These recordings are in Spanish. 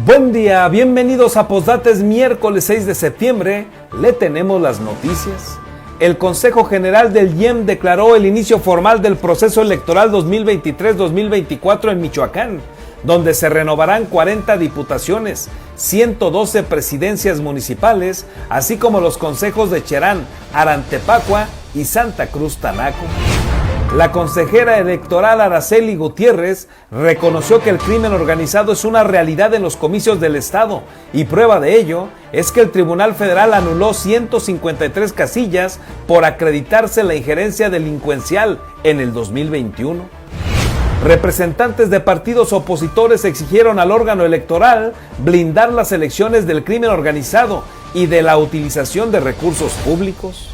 Buen día, bienvenidos a Postdata. Es miércoles 6 de septiembre, le tenemos las noticias. El Consejo General del IEM declaró el inicio formal del proceso electoral 2023-2024 en Michoacán, donde se renovarán 40 diputaciones, 112 presidencias municipales, así como los consejos de Cherán, Arantepacua y Santa Cruz Tanaco. La consejera electoral Araceli Gutiérrez reconoció que el crimen organizado es una realidad en los comicios del Estado y prueba de ello es que el Tribunal Federal anuló 153 casillas por acreditarse la injerencia delincuencial en el 2021. Representantes de partidos opositores exigieron al órgano electoral blindar las elecciones del crimen organizado y de la utilización de recursos públicos.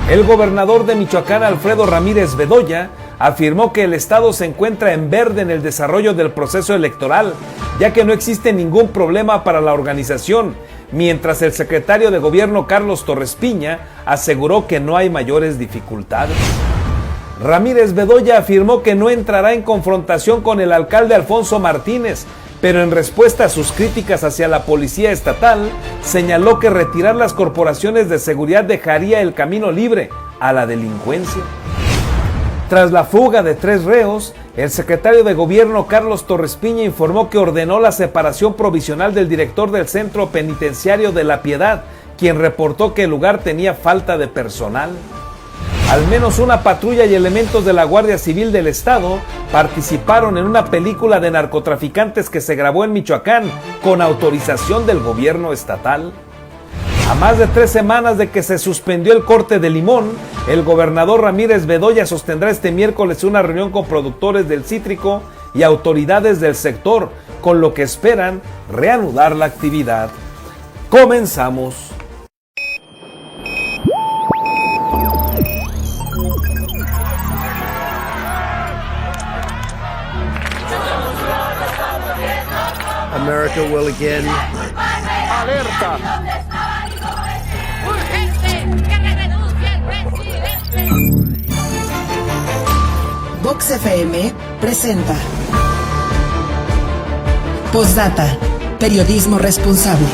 El gobernador de Michoacán, Alfredo Ramírez Bedoya, afirmó que el estado se encuentra en verde en el desarrollo del proceso electoral, ya que no existe ningún problema para la organización, mientras el secretario de gobierno Carlos Torres Piña aseguró que no hay mayores dificultades. Ramírez Bedoya afirmó que no entrará en confrontación con el alcalde Alfonso Martínez, pero en respuesta a sus críticas hacia la policía estatal, señaló que retirar las corporaciones de seguridad dejaría el camino libre a la delincuencia. Tras la fuga de 3 reos, el secretario de gobierno Carlos Torres Piña informó que ordenó la separación provisional del director del Centro Penitenciario de La Piedad, quien reportó que el lugar tenía falta de personal. Al menos una patrulla y elementos de la Guardia Civil del Estado participaron en una película de narcotraficantes que se grabó en Michoacán con autorización del gobierno estatal. A más de 3 semanas de que se suspendió el corte de limón, el gobernador Ramírez Bedoya sostendrá este miércoles una reunión con productores del cítrico y autoridades del sector, con lo que esperan reanudar la actividad. Comenzamos. America will again. Alerta. ¡Urgente! ¡Que renuncie el presidente! Vox FM presenta Postdata, periodismo responsable.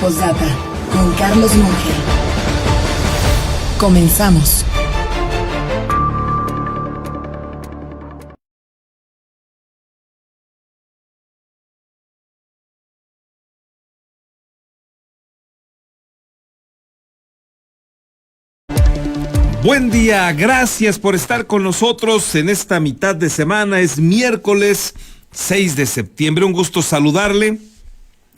Postdata, con Carlos Monge. Comenzamos. Buen día, gracias por estar con nosotros en esta mitad de semana. Es miércoles 6 de septiembre. Un gusto saludarle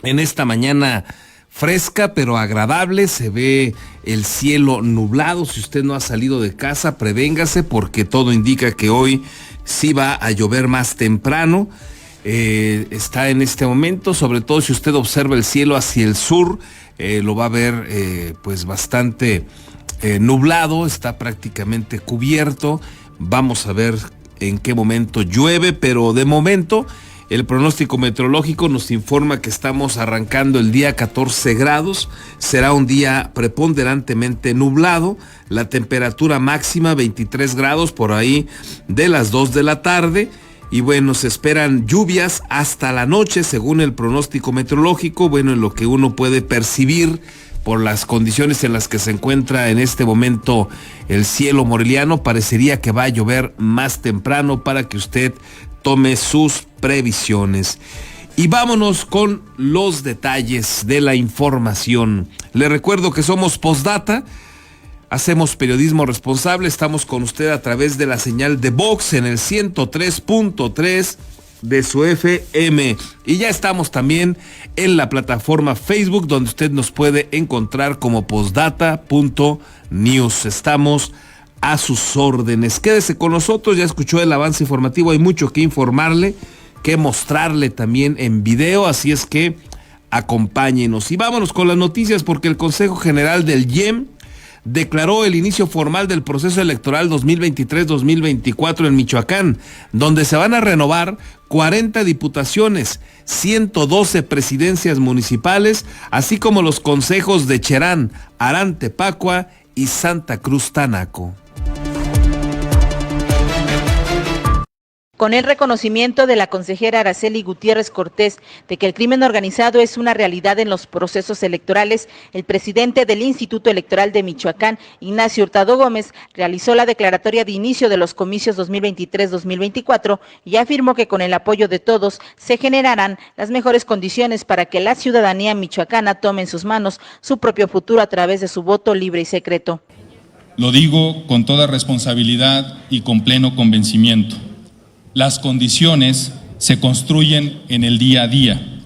en esta mañana fresca pero agradable. Se ve el cielo nublado. Si usted no ha salido de casa, prevéngase porque todo indica que hoy sí va a llover más temprano. Está en este momento, sobre todo si usted observa el cielo hacia el sur, lo va a ver pues bastante nublado, está prácticamente cubierto. Vamos a ver en qué momento llueve, pero de momento el pronóstico meteorológico nos informa que estamos arrancando el día 14 grados, será un día preponderantemente nublado, la temperatura máxima 23 grados por ahí de las 2 de la tarde. Y bueno, se esperan lluvias hasta la noche según el pronóstico meteorológico, bueno, en lo que uno puede percibir por las condiciones en las que se encuentra en este momento el cielo moreliano, parecería que va a llover más temprano para que usted tome sus previsiones. Y vámonos con los detalles de la información. Le recuerdo que somos Postdata, hacemos periodismo responsable, estamos con usted a través de la señal de Vox en el 103.3 de su FM. Y ya estamos también en la plataforma Facebook, donde usted nos puede encontrar como postdata.news. Estamos a sus órdenes. Quédese con nosotros, ya escuchó el avance informativo, hay mucho que informarle, que mostrarle también en video, así es que acompáñenos. Y vámonos con las noticias porque el Consejo General del IEM declaró el inicio formal del proceso electoral 2023-2024 en Michoacán, donde se van a renovar 40 diputaciones, 112 presidencias municipales, así como los consejos de Cherán, Arantepacua y Santa Cruz Tanaco. Con el reconocimiento de la consejera Araceli Gutiérrez Cortés de que el crimen organizado es una realidad en los procesos electorales, el presidente del Instituto Electoral de Michoacán, Ignacio Hurtado Gómez, realizó la declaratoria de inicio de los comicios 2023-2024 y afirmó que con el apoyo de todos se generarán las mejores condiciones para que la ciudadanía michoacana tome en sus manos su propio futuro a través de su voto libre y secreto. Lo digo con toda responsabilidad y con pleno convencimiento. Las condiciones se construyen en el día a día.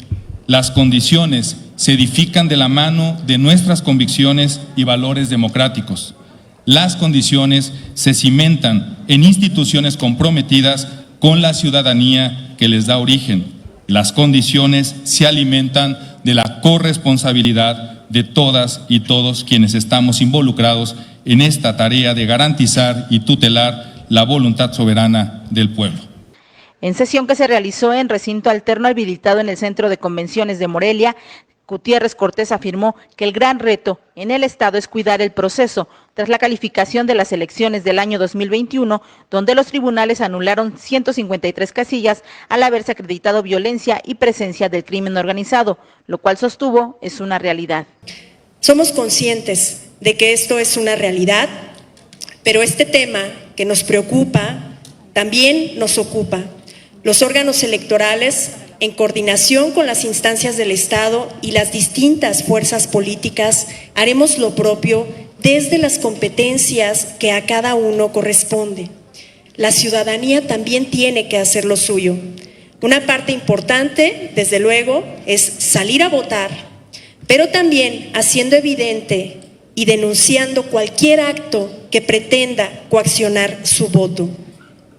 Las condiciones se edifican de la mano de nuestras convicciones y valores democráticos. Las condiciones se cimentan en instituciones comprometidas con la ciudadanía que les da origen. Las condiciones se alimentan de la corresponsabilidad de todas y todos quienes estamos involucrados en esta tarea de garantizar y tutelar la voluntad soberana del pueblo. En sesión que se realizó en recinto alterno habilitado en el Centro de Convenciones de Morelia, Gutiérrez Cortés afirmó que el gran reto en el Estado es cuidar el proceso tras la calificación de las elecciones del año 2021, donde los tribunales anularon 153 casillas al haberse acreditado violencia y presencia del crimen organizado, lo cual sostuvo es una realidad. Somos conscientes de que esto es una realidad, pero este tema que nos preocupa también nos ocupa. Los órganos electorales, en coordinación con las instancias del Estado y las distintas fuerzas políticas, haremos lo propio desde las competencias que a cada uno corresponde. La ciudadanía también tiene que hacer lo suyo. Una parte importante, desde luego, es salir a votar, pero también haciendo evidente y denunciando cualquier acto que pretenda coaccionar su voto.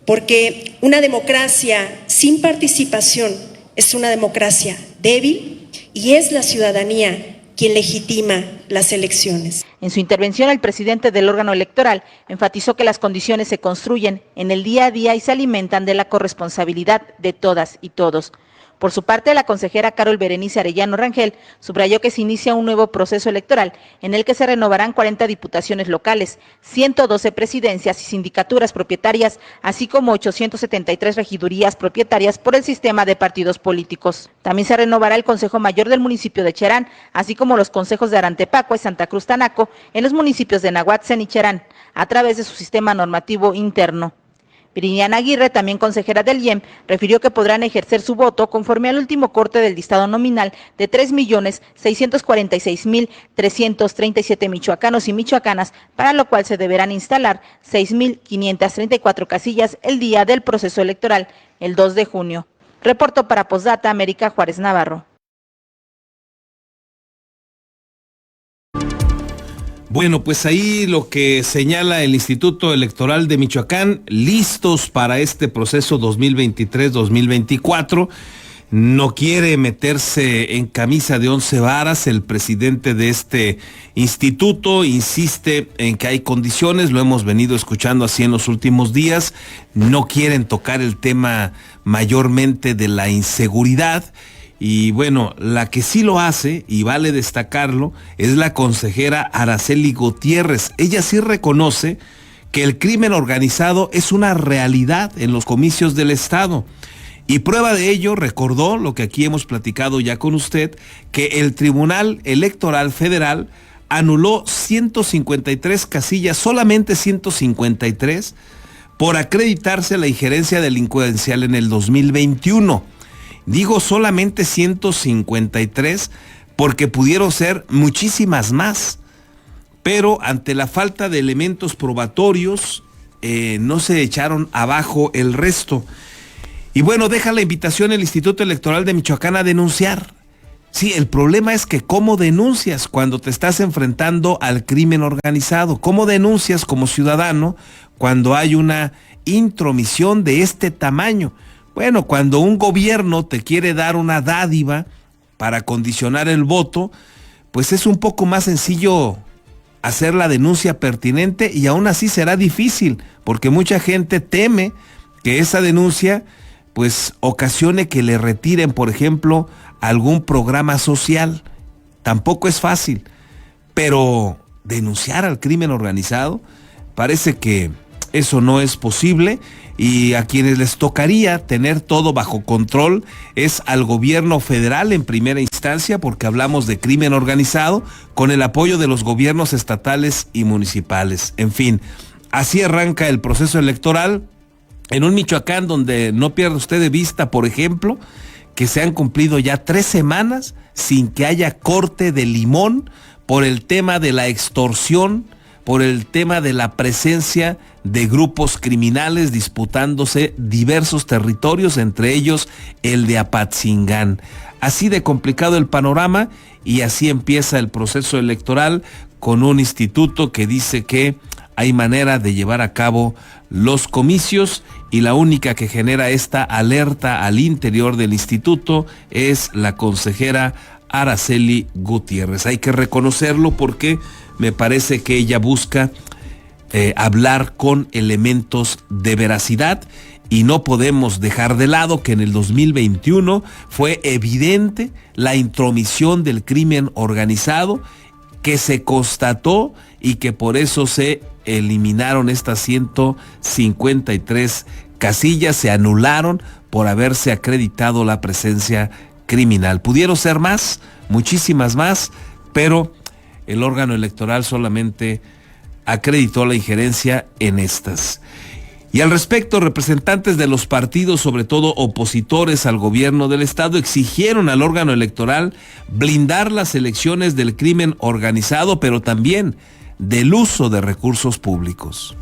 Porque una democracia sin participación es una democracia débil y es la ciudadanía quien legitima las elecciones. En su intervención, el presidente del órgano electoral enfatizó que las condiciones se construyen en el día a día y se alimentan de la corresponsabilidad de todas y todos. Por su parte, la consejera Carol Berenice Arellano Rangel subrayó que se inicia un nuevo proceso electoral en el que se renovarán 40 diputaciones locales, 112 presidencias y sindicaturas propietarias, así como 873 regidurías propietarias por el sistema de partidos políticos. También se renovará el Consejo Mayor del municipio de Cherán, así como los consejos de Arantepacua y Santa Cruz Tanaco en los municipios de Nahuatzen y Cherán, a través de su sistema normativo interno. Viridiana Aguirre, también consejera del IEM, refirió que podrán ejercer su voto conforme al último corte del listado nominal de 3.646.337 michoacanos y michoacanas, para lo cual se deberán instalar 6.534 casillas el día del proceso electoral, el 2 de junio. Reportó para Postdata América Juárez Navarro. Bueno, pues ahí lo que señala el Instituto Electoral de Michoacán, listos para este proceso 2023-2024. No quiere meterse en camisa de 11 varas. El presidente de este instituto insiste en que hay condiciones, lo hemos venido escuchando así en los últimos días. No quieren tocar el tema mayormente de la inseguridad. Y bueno, la que sí lo hace, y vale destacarlo, es la consejera Araceli Gutiérrez. Ella sí reconoce que el crimen organizado es una realidad en los comicios del Estado. Y prueba de ello, recordó lo que aquí hemos platicado ya con usted, que el Tribunal Electoral Federal anuló 153 casillas, solamente 153, por acreditarse la injerencia delincuencial en el 2021. Digo solamente 153 porque pudieron ser muchísimas más, pero ante la falta de elementos probatorios no se echaron abajo el resto. Y bueno, deja la invitación el Instituto Electoral de Michoacán a denunciar. Sí, el problema es que ¿cómo denuncias cuando te estás enfrentando al crimen organizado? ¿Cómo denuncias como ciudadano cuando hay una intromisión de este tamaño? Bueno, cuando un gobierno te quiere dar una dádiva para condicionar el voto, pues es un poco más sencillo hacer la denuncia pertinente, y aún así será difícil, porque mucha gente teme que esa denuncia pues ocasione que le retiren, por ejemplo, algún programa social. Tampoco es fácil, pero denunciar al crimen organizado parece que eso no es posible, y a quienes les tocaría tener todo bajo control es al gobierno federal en primera instancia, porque hablamos de crimen organizado, con el apoyo de los gobiernos estatales y municipales. En fin, así arranca el proceso electoral en un Michoacán donde no pierda usted de vista, por ejemplo, que se han cumplido ya 3 semanas sin que haya corte de limón por el tema de la extorsión, por el tema de la presencia de grupos criminales disputándose diversos territorios, entre ellos el de Apatzingán. Así de complicado el panorama, y así empieza el proceso electoral, con un instituto que dice que hay manera de llevar a cabo los comicios, y la única que genera esta alerta al interior del instituto es la consejera Araceli Gutiérrez. Hay que reconocerlo porque me parece que ella busca hablar con elementos de veracidad, y no podemos dejar de lado que en el 2021 fue evidente la intromisión del crimen organizado, que se constató y que por eso se eliminaron estas 153 casillas, se anularon por haberse acreditado la presencia criminal. Pudieron ser más, muchísimas más, pero el órgano electoral solamente acreditó la injerencia en estas. Y al respecto, representantes de los partidos, sobre todo opositores al gobierno del estado, exigieron al órgano electoral blindar las elecciones del crimen organizado, pero también del uso de recursos públicos.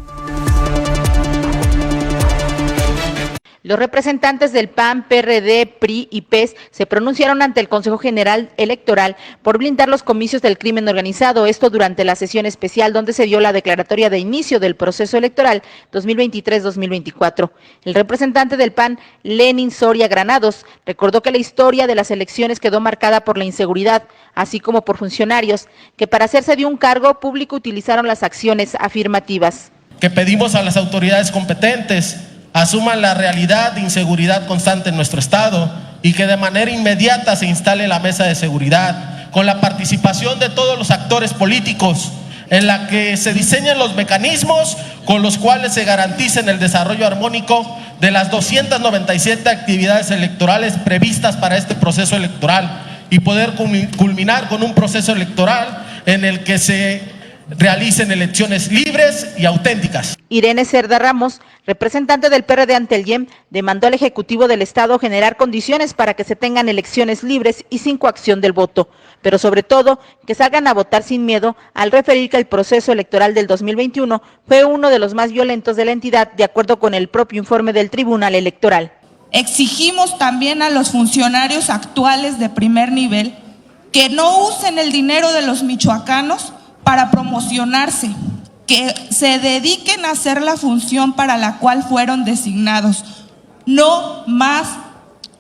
Los representantes del PAN, PRD, PRI y PES se pronunciaron ante el Consejo General Electoral por blindar los comicios del crimen organizado, esto durante la sesión especial donde se dio la declaratoria de inicio del proceso electoral 2023-2024. El representante del PAN, Lenin Soria Granados, recordó que la historia de las elecciones quedó marcada por la inseguridad, así como por funcionarios que para hacerse de un cargo público utilizaron las acciones afirmativas. Que pedimos a las autoridades competentes asuman la realidad de inseguridad constante en nuestro estado y que de manera inmediata se instale la mesa de seguridad con la participación de todos los actores políticos, en la que se diseñen los mecanismos con los cuales se garanticen el desarrollo armónico de las 297 actividades electorales previstas para este proceso electoral y poder culminar con un proceso electoral en el que se realicen elecciones libres y auténticas. Irene Cerda Ramos, representante del PRD ante el IEM, demandó al Ejecutivo del Estado generar condiciones para que se tengan elecciones libres y sin coacción del voto, pero sobre todo que salgan a votar sin miedo, al referir que el proceso electoral del 2021 fue uno de los más violentos de la entidad, de acuerdo con el propio informe del Tribunal Electoral. Exigimos también a los funcionarios actuales de primer nivel que no usen el dinero de los michoacanos para promocionarse, que se dediquen a hacer la función para la cual fueron designados. No más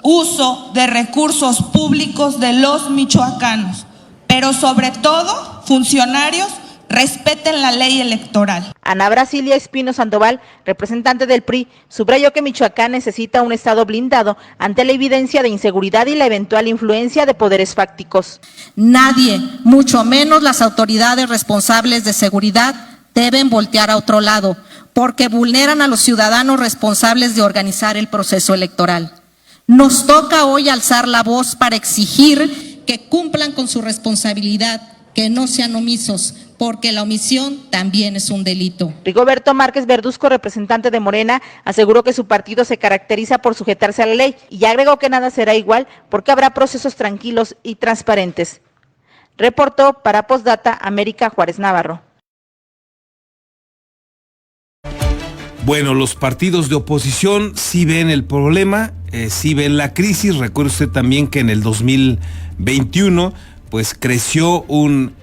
uso de recursos públicos de los michoacanos, pero sobre todo, funcionarios, respeten la ley electoral. Ana Brasilia Espino Sandoval, representante del PRI, subrayó que Michoacán necesita un estado blindado ante la evidencia de inseguridad y la eventual influencia de poderes fácticos. Nadie, mucho menos las autoridades responsables de seguridad, deben voltear a otro lado, porque vulneran a los ciudadanos responsables de organizar el proceso electoral. Nos toca hoy alzar la voz para exigir que cumplan con su responsabilidad, que no sean omisos, porque la omisión también es un delito. Rigoberto Márquez Verduzco, representante de Morena, aseguró que su partido se caracteriza por sujetarse a la ley y agregó que nada será igual porque habrá procesos tranquilos y transparentes. Reportó para Postdata América Juárez Navarro. Bueno, los partidos de oposición sí ven el problema, sí ven la crisis. Recuerde usted también que en el 2021 pues creció un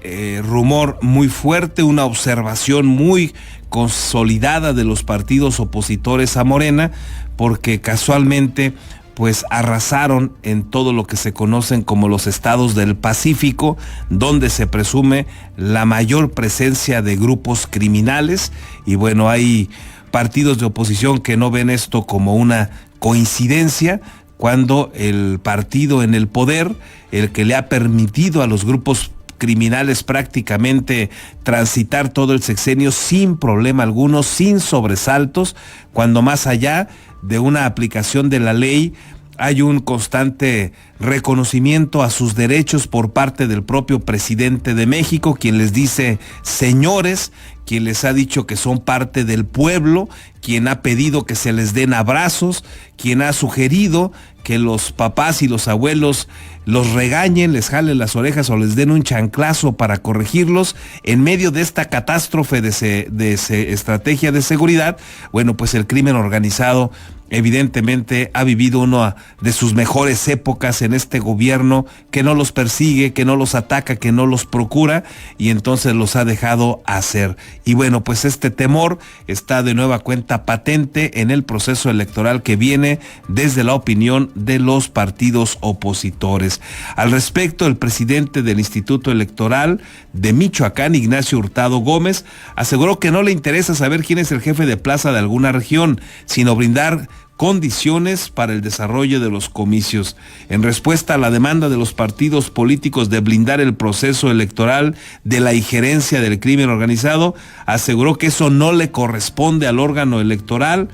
rumor muy fuerte, una observación muy consolidada de los partidos opositores a Morena, porque casualmente pues arrasaron en todo lo que se conocen como los estados del Pacífico, donde se presume la mayor presencia de grupos criminales. Y bueno, hay partidos de oposición que no ven esto como una coincidencia, cuando el partido en el poder, el que le ha permitido a los grupos criminales prácticamente transitar todo el sexenio sin problema alguno, sin sobresaltos, cuando más allá de una aplicación de la ley hay un constante reconocimiento a sus derechos por parte del propio presidente de México, quien les dice señores, quien les ha dicho que son parte del pueblo, quien ha pedido que se les den abrazos, quien ha sugerido que los papás y los abuelos los regañen, les jalen las orejas o les den un chanclazo para corregirlos en medio de esta catástrofe de estrategia de seguridad. Bueno, pues el crimen organizado evidentemente ha vivido una de sus mejores épocas en este gobierno, que no los persigue, que no los ataca, que no los procura, y entonces los ha dejado hacer. Y bueno, pues este temor está de nueva cuenta patente en el proceso electoral que viene desde la opinión de los partidos opositores. Al respecto, el presidente del Instituto Electoral de Michoacán, Ignacio Hurtado Gómez, aseguró que no le interesa saber quién es el jefe de plaza de alguna región, sino brindar condiciones para el desarrollo de los comicios. En respuesta a la demanda de los partidos políticos de blindar el proceso electoral de la injerencia del crimen organizado, aseguró que eso no le corresponde al órgano electoral,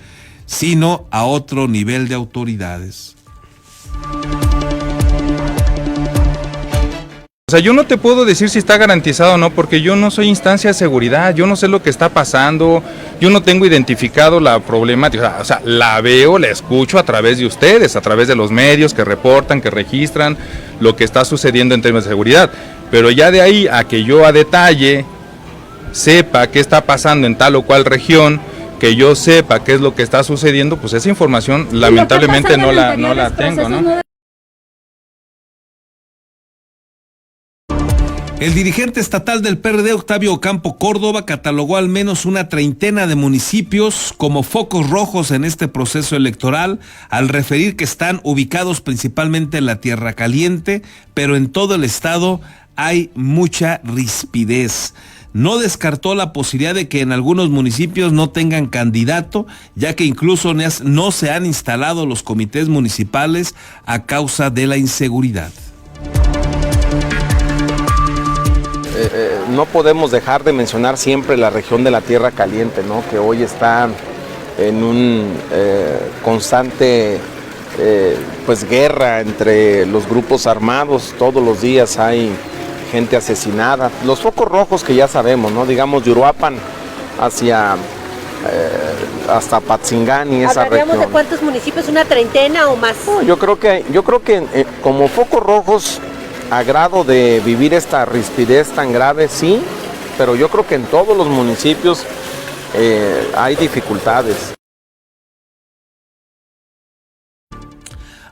sino a otro nivel de autoridades. O sea, yo no te puedo decir si está garantizado o no, porque yo no soy instancia de seguridad, yo no sé lo que está pasando, yo no tengo identificado la problemática, o sea, la veo, la escucho a través de ustedes, a través de los medios que reportan, que registran lo que está sucediendo en términos de seguridad, pero ya de ahí a que yo a detalle sepa qué está pasando en tal o cual región, que yo sepa qué es lo que está sucediendo, pues esa información lamentablemente no la tengo, ¿no? El dirigente estatal del PRD, Octavio Ocampo Córdoba, catalogó al menos una treintena de municipios como focos rojos en este proceso electoral, al referir que están ubicados principalmente en la Tierra Caliente, pero en todo el estado hay mucha rispidez. No descartó la posibilidad de que en algunos municipios no tengan candidato, ya que incluso no se han instalado los comités municipales a causa de la inseguridad. No podemos dejar de mencionar siempre la región de la Tierra Caliente, ¿no? Que hoy está en un constante guerra entre los grupos armados. Todos los días hay gente asesinada. Los focos rojos que ya sabemos, ¿no? Digamos de Uruapan hacia hasta Patzingán y esa región. ¿Hablaríamos de cuántos municipios? ¿Una treintena o más? No, yo creo que como focos rojos, a grado de vivir esta rispidez tan grave, sí, pero yo creo que en todos los municipios hay dificultades.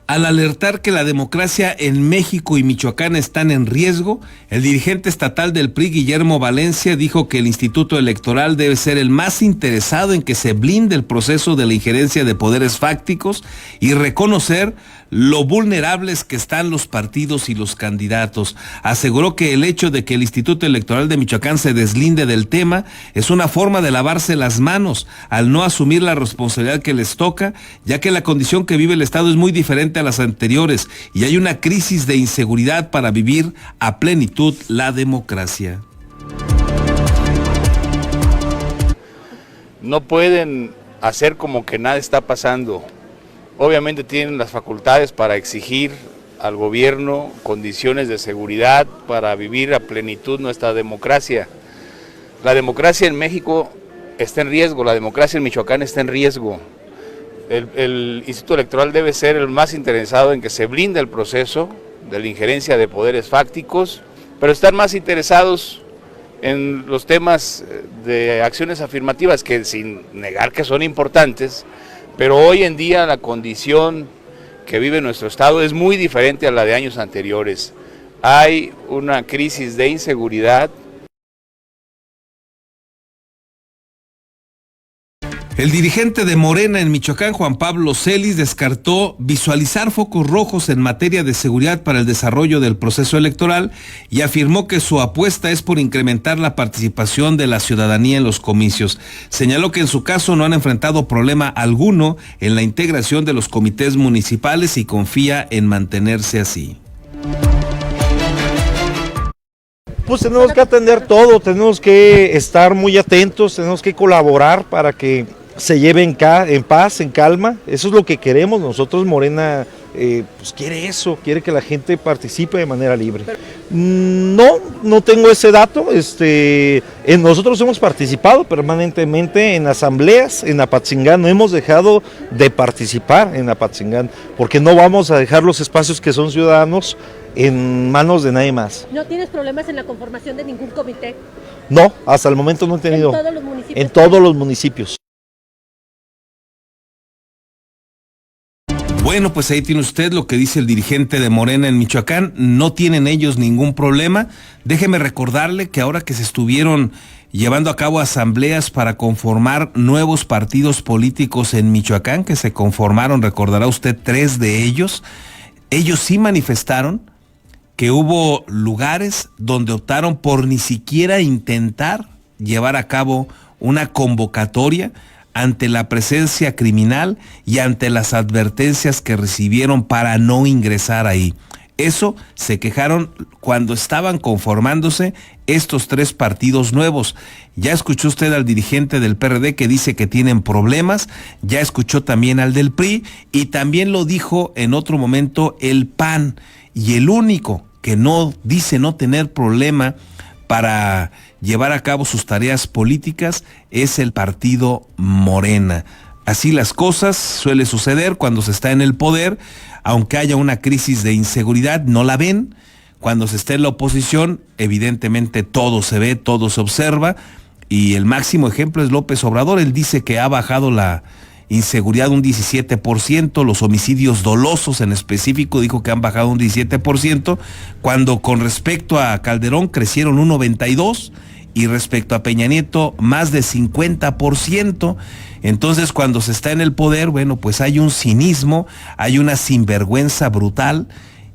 Al alertar que la democracia en México y Michoacán están en riesgo, el dirigente estatal del PRI, Guillermo Valencia, dijo que el Instituto Electoral debe ser el más interesado en que se blinde el proceso de la injerencia de poderes fácticos y reconocer lo vulnerables que están los partidos y los candidatos. Aseguró que el hecho de que el Instituto Electoral de Michoacán se deslinde del tema es una forma de lavarse las manos al no asumir la responsabilidad que les toca, ya que la condición que vive el Estado es muy diferente a las anteriores y hay una crisis de inseguridad para vivir a plenitud la democracia. No pueden hacer como que nada está pasando. Obviamente tienen las facultades para exigir al gobierno condiciones de seguridad para vivir a plenitud nuestra democracia. La democracia en México está en riesgo, la democracia en Michoacán está en riesgo. El Instituto Electoral debe ser el más interesado en que se blinde el proceso de la injerencia de poderes fácticos, pero estar más interesados en los temas de acciones afirmativas, que sin negar que son importantes, pero hoy en día la condición que vive nuestro Estado es muy diferente a la de años anteriores. Hay una crisis de inseguridad. El dirigente de Morena en Michoacán, Juan Pablo Celis, descartó visualizar focos rojos en materia de seguridad para el desarrollo del proceso electoral y afirmó que su apuesta es por incrementar la participación de la ciudadanía en los comicios. Señaló que en su caso no han enfrentado problema alguno en la integración de los comités municipales y confía en mantenerse así. Pues tenemos que atender todo, tenemos que estar muy atentos, tenemos que colaborar para que se lleve en paz, en calma. Eso es lo que queremos. Nosotros, Morena, pues quiere eso, quiere que la gente participe de manera libre. No tengo ese dato. Nosotros hemos participado permanentemente en asambleas en Apatzingán. No hemos dejado de participar en Apatzingán porque no vamos a dejar los espacios que son ciudadanos en manos de nadie más. ¿No tienes problemas en la conformación de ningún comité? No, hasta el momento no he tenido. ¿En todos los municipios? En todos los municipios. Bueno, pues ahí tiene usted lo que dice el dirigente de Morena en Michoacán. No tienen ellos ningún problema. Déjeme recordarle que ahora que se estuvieron llevando a cabo asambleas para conformar nuevos partidos políticos en Michoacán, que se conformaron, recordará usted, 3 de ellos, ellos sí manifestaron que hubo lugares donde optaron por ni siquiera intentar llevar a cabo una convocatoria ante la presencia criminal y ante las advertencias que recibieron para no ingresar ahí. Eso se quejaron cuando estaban conformándose estos 3 partidos nuevos. Ya escuchó usted al dirigente del PRD que dice que tienen problemas, ya escuchó también al del PRI y también lo dijo en otro momento el PAN. Y el único que no dice no tener problema para llevar a cabo sus tareas políticas es el partido Morena. Así las cosas suele suceder cuando se está en el poder, aunque haya una crisis de inseguridad, no la ven. Cuando se está en la oposición, evidentemente todo se ve, todo se observa, y el máximo ejemplo es López Obrador. Él dice que ha bajado la inseguridad un 17%, los homicidios dolosos en específico dijo que han bajado un 17%, cuando con respecto a Calderón crecieron un 92% y respecto a Peña Nieto más de 50%. Entonces cuando se está en el poder, bueno, pues hay un cinismo, hay una sinvergüenza brutal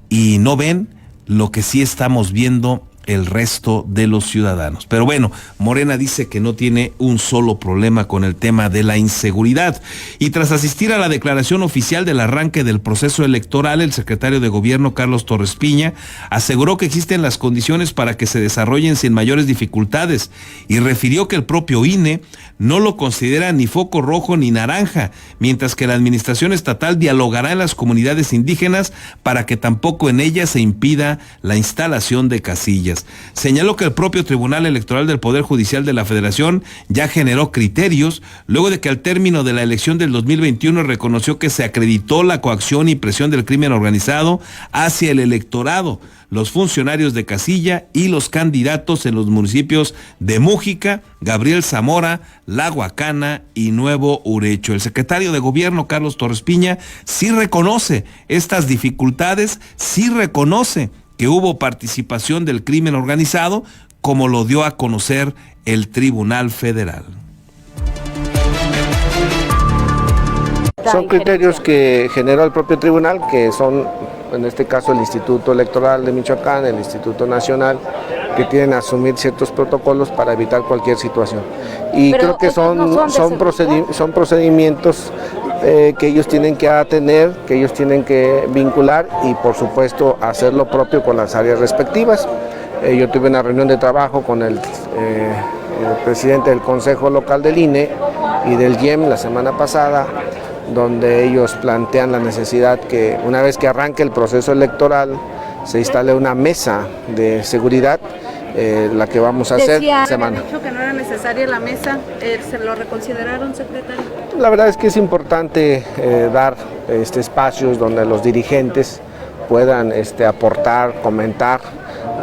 y no ven lo que sí estamos viendo el resto de los ciudadanos. Pero bueno, Morena dice que no tiene un solo problema con el tema de la inseguridad. Y tras asistir a la declaración oficial del arranque del proceso electoral, el secretario de Gobierno, Carlos Torres Piña, aseguró que existen las condiciones para que se desarrollen sin mayores dificultades y refirió que el propio INE no lo considera ni foco rojo ni naranja, mientras que la administración estatal dialogará en las comunidades indígenas para que tampoco en ellas se impida la instalación de casillas. Señaló que el propio Tribunal Electoral del Poder Judicial de la Federación ya generó criterios luego de que al término de la elección del 2021 reconoció que se acreditó la coacción y presión del crimen organizado hacia el electorado, los funcionarios de casilla y los candidatos en los municipios de Mújica, Gabriel Zamora, La Huacana y Nuevo Urecho. El secretario de Gobierno, Carlos Torres Piña, sí reconoce estas dificultades, sí reconoce que hubo participación del crimen organizado, como lo dio a conocer el Tribunal Federal. Son criterios que generó el propio tribunal, que son, en este caso, el Instituto Electoral de Michoacán, el Instituto Nacional, que tienen que asumir ciertos protocolos para evitar cualquier situación. Y creo que son procedimientos que ellos tienen que atender, que ellos tienen que vincular y, por supuesto, hacer lo propio con las áreas respectivas. Yo tuve una reunión de trabajo con el presidente del Consejo Local del INE y del YEM la semana pasada, donde ellos plantean la necesidad que una vez que arranque el proceso electoral se instale una mesa de seguridad, la que vamos a hacer semana. Había dicho que no era necesaria la mesa, ¿se lo reconsideraron, secretario? La verdad es que es importante dar espacios donde los dirigentes puedan aportar, comentar,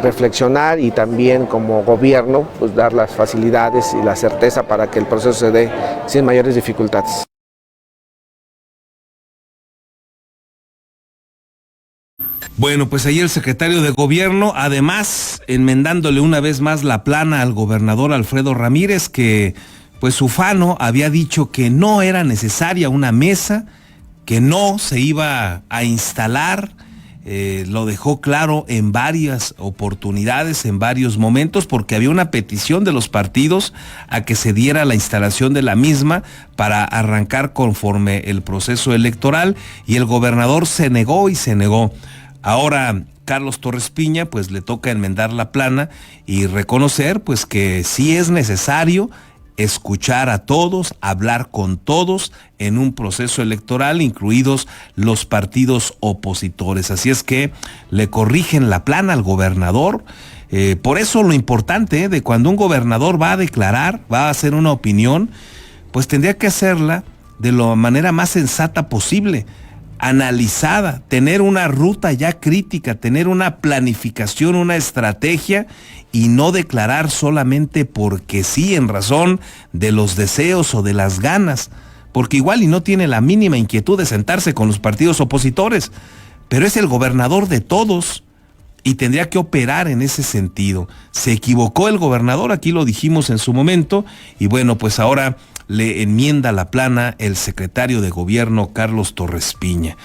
reflexionar y también como gobierno pues dar las facilidades y la certeza para que el proceso se dé sin mayores dificultades. Bueno, pues ahí el secretario de Gobierno, además, enmendándole una vez más la plana al gobernador Alfredo Ramírez, que pues ufano había dicho que no era necesaria una mesa, que no se iba a instalar, lo dejó claro en varias oportunidades, en varios momentos, porque había una petición de los partidos a que se diera la instalación de la misma para arrancar conforme el proceso electoral, y el gobernador se negó y se negó. Ahora Carlos Torres Piña pues le toca enmendar la plana y reconocer pues que sí es necesario escuchar a todos, hablar con todos en un proceso electoral, incluidos los partidos opositores. Así es que le corrigen la plana al gobernador. Por eso lo importante de cuando un gobernador va a declarar, va a hacer una opinión, pues tendría que hacerla de la manera más sensata posible, analizada, tener una ruta ya crítica, tener una planificación, una estrategia y no declarar solamente porque sí, en razón de los deseos o de las ganas, porque igual y no tiene la mínima inquietud de sentarse con los partidos opositores, pero es el gobernador de todos y tendría que operar en ese sentido. Se equivocó el gobernador, aquí lo dijimos en su momento, y bueno, pues ahora le enmienda la plana el secretario de gobierno Carlos Torres Piña.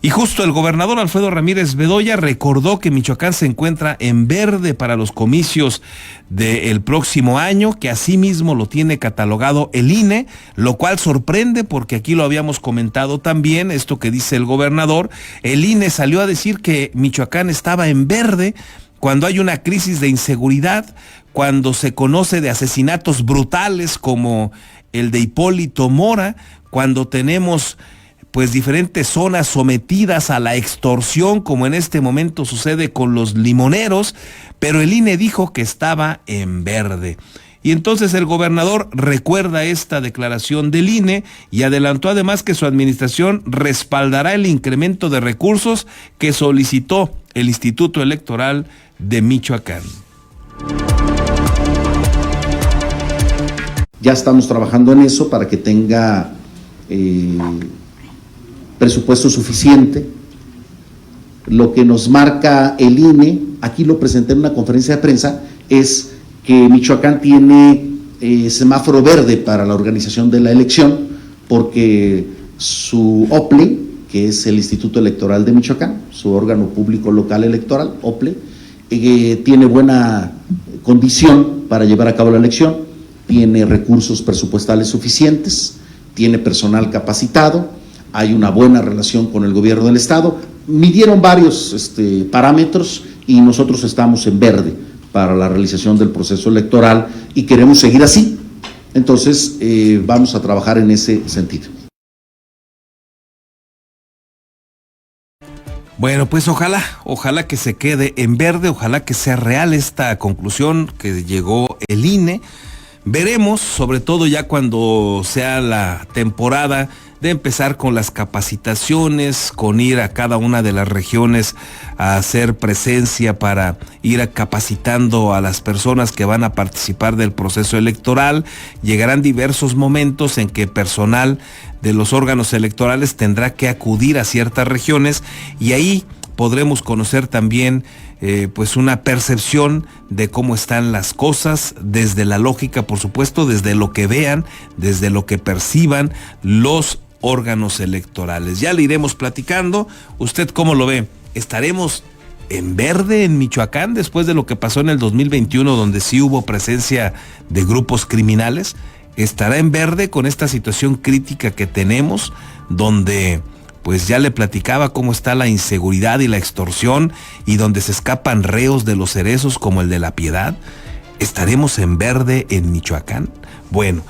Y justo el gobernador Alfredo Ramírez Bedoya recordó que Michoacán se encuentra en verde para los comicios del próximo año, que asimismo lo tiene catalogado el INE, lo cual sorprende porque aquí lo habíamos comentado también, esto que dice el gobernador. El INE salió a decir que Michoacán estaba en verde cuando hay una crisis de inseguridad, cuando se conoce de asesinatos brutales como el de Hipólito Mora, cuando tenemos pues diferentes zonas sometidas a la extorsión, como en este momento sucede con los limoneros, pero el INE dijo que estaba en verde. Y entonces el gobernador recuerda esta declaración del INE y adelantó además que su administración respaldará el incremento de recursos que solicitó el Instituto Electoral de Michoacán. Ya estamos trabajando en eso para que tenga presupuesto suficiente. Lo que nos marca el INE, aquí lo presenté en una conferencia de prensa, es que Michoacán tiene semáforo verde para la organización de la elección, porque su OPLE, que es el Instituto Electoral de Michoacán, su órgano público local electoral, OPLE, tiene buena condición para llevar a cabo la elección, tiene recursos presupuestales suficientes, tiene personal capacitado, hay una buena relación con el gobierno del estado. Midieron varios parámetros y nosotros estamos en verde para la realización del proceso electoral y queremos seguir así. Entonces vamos a trabajar en ese sentido. Bueno, pues ojalá que se quede en verde, ojalá que sea real esta conclusión que llegó el INE. Veremos, sobre todo ya cuando sea la temporada de empezar con las capacitaciones, con ir a cada una de las regiones a hacer presencia para ir capacitando a las personas que van a participar del proceso electoral. Llegarán diversos momentos en que personal de los órganos electorales tendrá que acudir a ciertas regiones y ahí podremos conocer también pues una percepción de cómo están las cosas, desde la lógica, por supuesto, desde lo que vean, desde lo que perciban los órganos electorales. Ya le iremos platicando. ¿Usted cómo lo ve? ¿Estaremos en verde en Michoacán después de lo que pasó en el 2021, donde sí hubo presencia de grupos criminales? ¿Estará en verde con esta situación crítica que tenemos, donde pues ya le platicaba cómo está la inseguridad y la extorsión y donde se escapan reos de los cerezos como el de La Piedad? ¿Estaremos en verde en Michoacán? Bueno,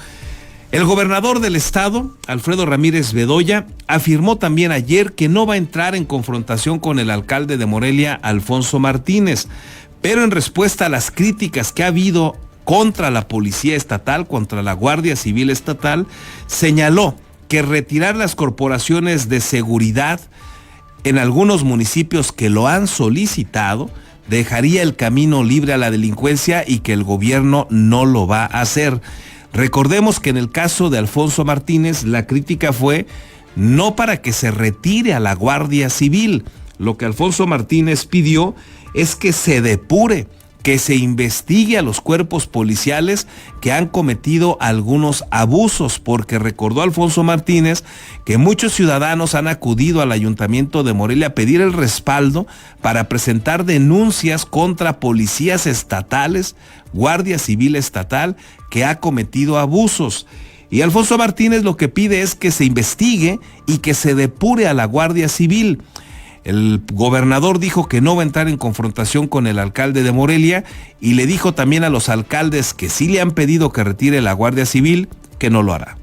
el gobernador del estado, Alfredo Ramírez Bedoya, afirmó también ayer que no va a entrar en confrontación con el alcalde de Morelia, Alfonso Martínez, pero en respuesta a las críticas que ha habido contra la policía estatal, contra la Guardia Civil estatal, señaló que retirar las corporaciones de seguridad en algunos municipios que lo han solicitado dejaría el camino libre a la delincuencia y que el gobierno no lo va a hacer. Recordemos que en el caso de Alfonso Martínez la crítica fue no para que se retire a la Guardia Civil. Lo que Alfonso Martínez pidió es que se depure, que se investigue a los cuerpos policiales que han cometido algunos abusos, porque recordó Alfonso Martínez que muchos ciudadanos han acudido al Ayuntamiento de Morelia a pedir el respaldo para presentar denuncias contra policías estatales, Guardia Civil estatal, que ha cometido abusos. Y Alfonso Martínez lo que pide es que se investigue y que se depure a la Guardia Civil. El gobernador dijo que no va a entrar en confrontación con el alcalde de Morelia y le dijo también a los alcaldes que sí le han pedido que retire la Guardia Civil, que no lo hará.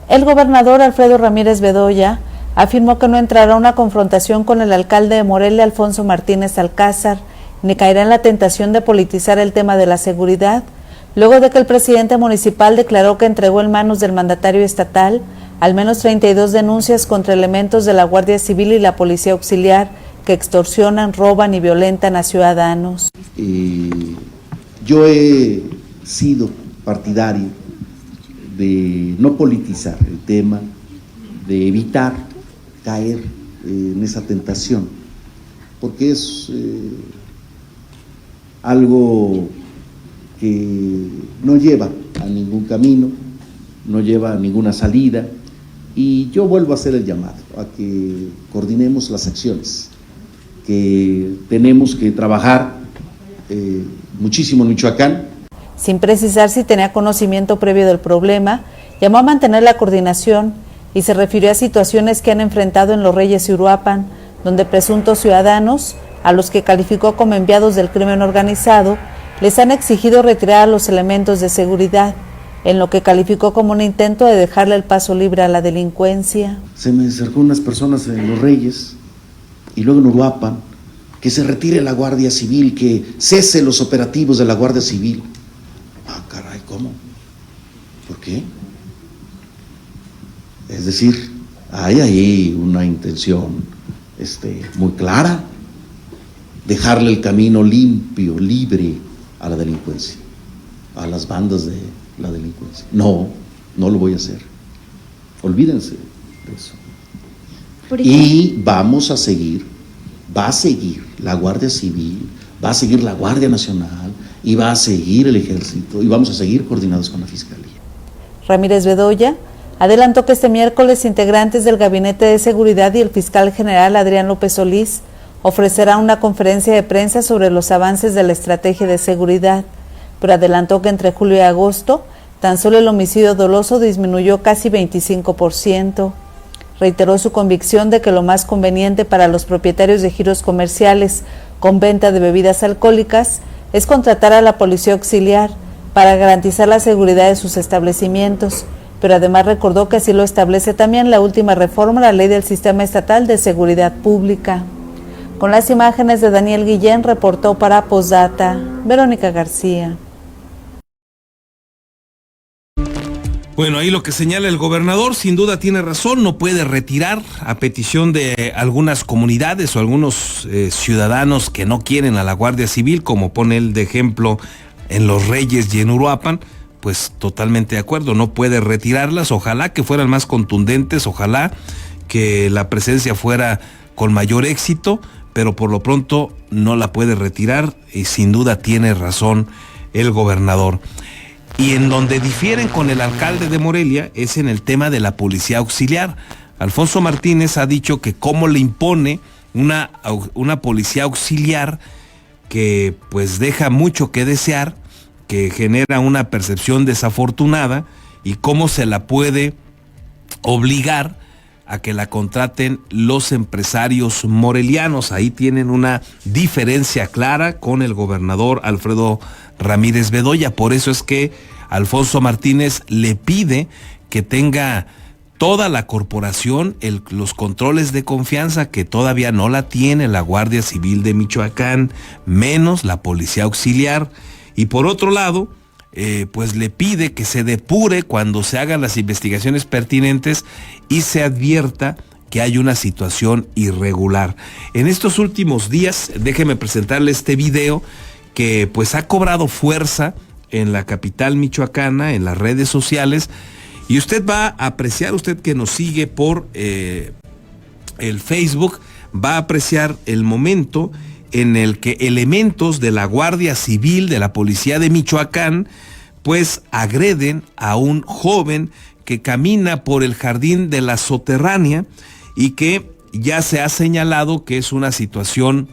El gobernador Alfredo Ramírez Bedoya afirmó que no entrará a una confrontación con el alcalde de Morelia, Alfonso Martínez Alcázar, ni caerá en la tentación de politizar el tema de la seguridad, luego de que el presidente municipal declaró que entregó en manos del mandatario estatal al menos 32 denuncias contra elementos de la Guardia Civil y la Policía Auxiliar que extorsionan, roban y violentan a ciudadanos. Yo he sido partidario de no politizar el tema, de evitar caer en esa tentación, porque es algo que no lleva a ningún camino, no lleva a ninguna salida, y yo vuelvo a hacer el llamado a que coordinemos las acciones, que tenemos que trabajar muchísimo en Michoacán. Sin precisar si tenía conocimiento previo del problema, llamó a mantener la coordinación y se refirió a situaciones que han enfrentado en Los Reyes y Uruapan, donde presuntos ciudadanos, a los que calificó como enviados del crimen organizado, les han exigido retirar a los elementos de seguridad, en lo que calificó como un intento de dejarle el paso libre a la delincuencia. Se me acercó unas personas en Los Reyes y luego en Uruapan, que se retire la Guardia Civil, que cese los operativos de la Guardia Civil. Ah, caray, ¿cómo? ¿Por qué? Es decir, hay ahí una intención muy clara, dejarle el camino limpio, libre a la delincuencia, a las bandas de la delincuencia. No, no lo voy a hacer. Olvídense de eso. Y vamos a seguir, va a seguir la Guardia Civil, va a seguir la Guardia Nacional y va a seguir el Ejército y vamos a seguir coordinados con la Fiscalía. Ramírez Bedoya adelantó que este miércoles integrantes del Gabinete de Seguridad y el fiscal general Adrián López Solís ofrecerán una conferencia de prensa sobre los avances de la estrategia de seguridad, pero adelantó que entre julio y agosto tan solo el homicidio doloso disminuyó casi 25%. Reiteró su convicción de que lo más conveniente para los propietarios de giros comerciales con venta de bebidas alcohólicas es contratar a la Policía Auxiliar para garantizar la seguridad de sus establecimientos, pero además recordó que así lo establece también la última reforma a la Ley del Sistema Estatal de Seguridad Pública. Con las imágenes de Daniel Guillén, reportó para Postdata, Verónica García. Bueno, ahí lo que señala el gobernador, sin duda tiene razón, no puede retirar a petición de algunas comunidades o algunos ciudadanos que no quieren a la Guardia Civil, como pone él de ejemplo en Los Reyes y en Uruapan, pues totalmente de acuerdo, no puede retirarlas, ojalá que fueran más contundentes, ojalá que la presencia fuera con mayor éxito, pero por lo pronto no la puede retirar y sin duda tiene razón el gobernador. Y en donde difieren con el alcalde de Morelia es en el tema de la Policía Auxiliar. Alfonso Martínez ha dicho que cómo le impone una Policía Auxiliar que pues deja mucho que desear, que genera una percepción desafortunada y cómo se la puede obligar a que la contraten los empresarios morelianos. Ahí tienen una diferencia clara con el gobernador Alfredo Ramírez Bedoya. Por eso es que Alfonso Martínez le pide que tenga toda la corporación los controles de confianza, que todavía no la tiene la Guardia Civil de Michoacán, menos la Policía Auxiliar. Y por otro lado, pues le pide que se depure cuando se hagan las investigaciones pertinentes y se advierta que hay una situación irregular. En estos últimos días, déjeme presentarle este video que pues ha cobrado fuerza en la capital michoacana, en las redes sociales, y usted va a apreciar, usted que nos sigue por el Facebook, va a apreciar el momento en el que elementos de la Guardia Civil, de la Policía de Michoacán, pues agreden a un joven que camina por el jardín de la Soterránea y que ya se ha señalado que es una situación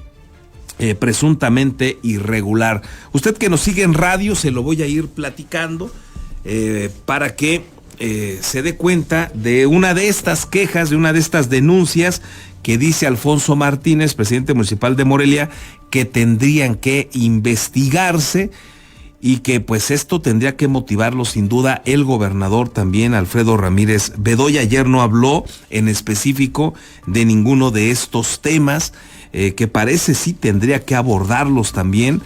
presuntamente irregular. Usted que nos sigue en radio, se lo voy a ir platicando para que se dé cuenta de una de estas quejas, de una de estas denuncias que dice Alfonso Martínez, presidente municipal de Morelia, que tendrían que investigarse y que pues esto tendría que motivarlo sin duda el gobernador también, Alfredo Ramírez Bedoya. Ayer no habló en específico de ninguno de estos temas, que parece sí tendría que abordarlos también,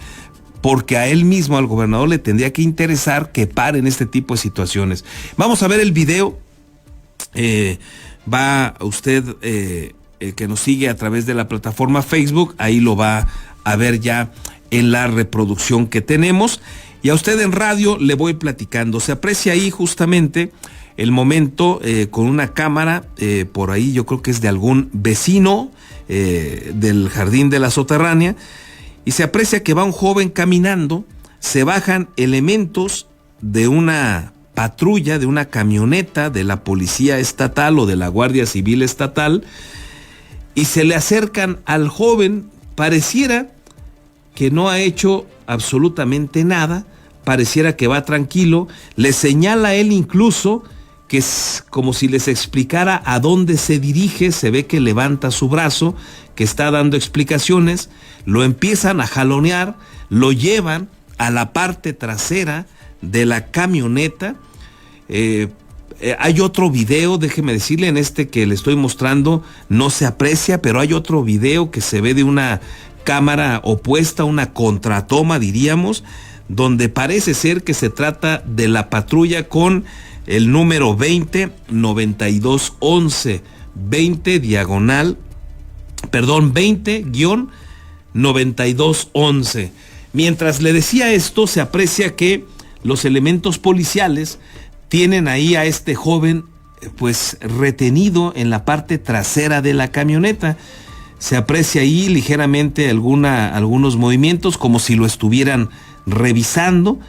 porque a él mismo, al gobernador, le tendría que interesar que paren este tipo de situaciones. Vamos a ver el video. Va usted, que nos sigue a través de la plataforma Facebook, ahí lo va a ver ya en la reproducción que tenemos. Y a usted en radio le voy platicando. Se aprecia ahí justamente el momento con una cámara, por ahí yo creo que es de algún vecino del jardín de la Soterránea, y se aprecia que va un joven caminando, se bajan elementos de una patrulla, de una camioneta de la Policía Estatal o de la Guardia Civil Estatal, y se le acercan al joven. Pareciera que no ha hecho absolutamente nada, pareciera que va tranquilo, le señala a él incluso que es como si les explicara a dónde se dirige, se ve que levanta su brazo, que está dando explicaciones, lo empiezan a jalonear, lo llevan a la parte trasera de la camioneta. Hay otro video, déjeme decirle, en este que le estoy mostrando no se aprecia, pero hay otro video que se ve de una cámara opuesta, una contratoma diríamos, donde parece ser que se trata de la patrulla con el número 20-9211, 20-9211. Mientras le decía esto, se aprecia que los elementos policiales tienen ahí a este joven pues retenido en la parte trasera de la camioneta. Se aprecia ahí ligeramente algunos movimientos como si lo estuvieran revisando,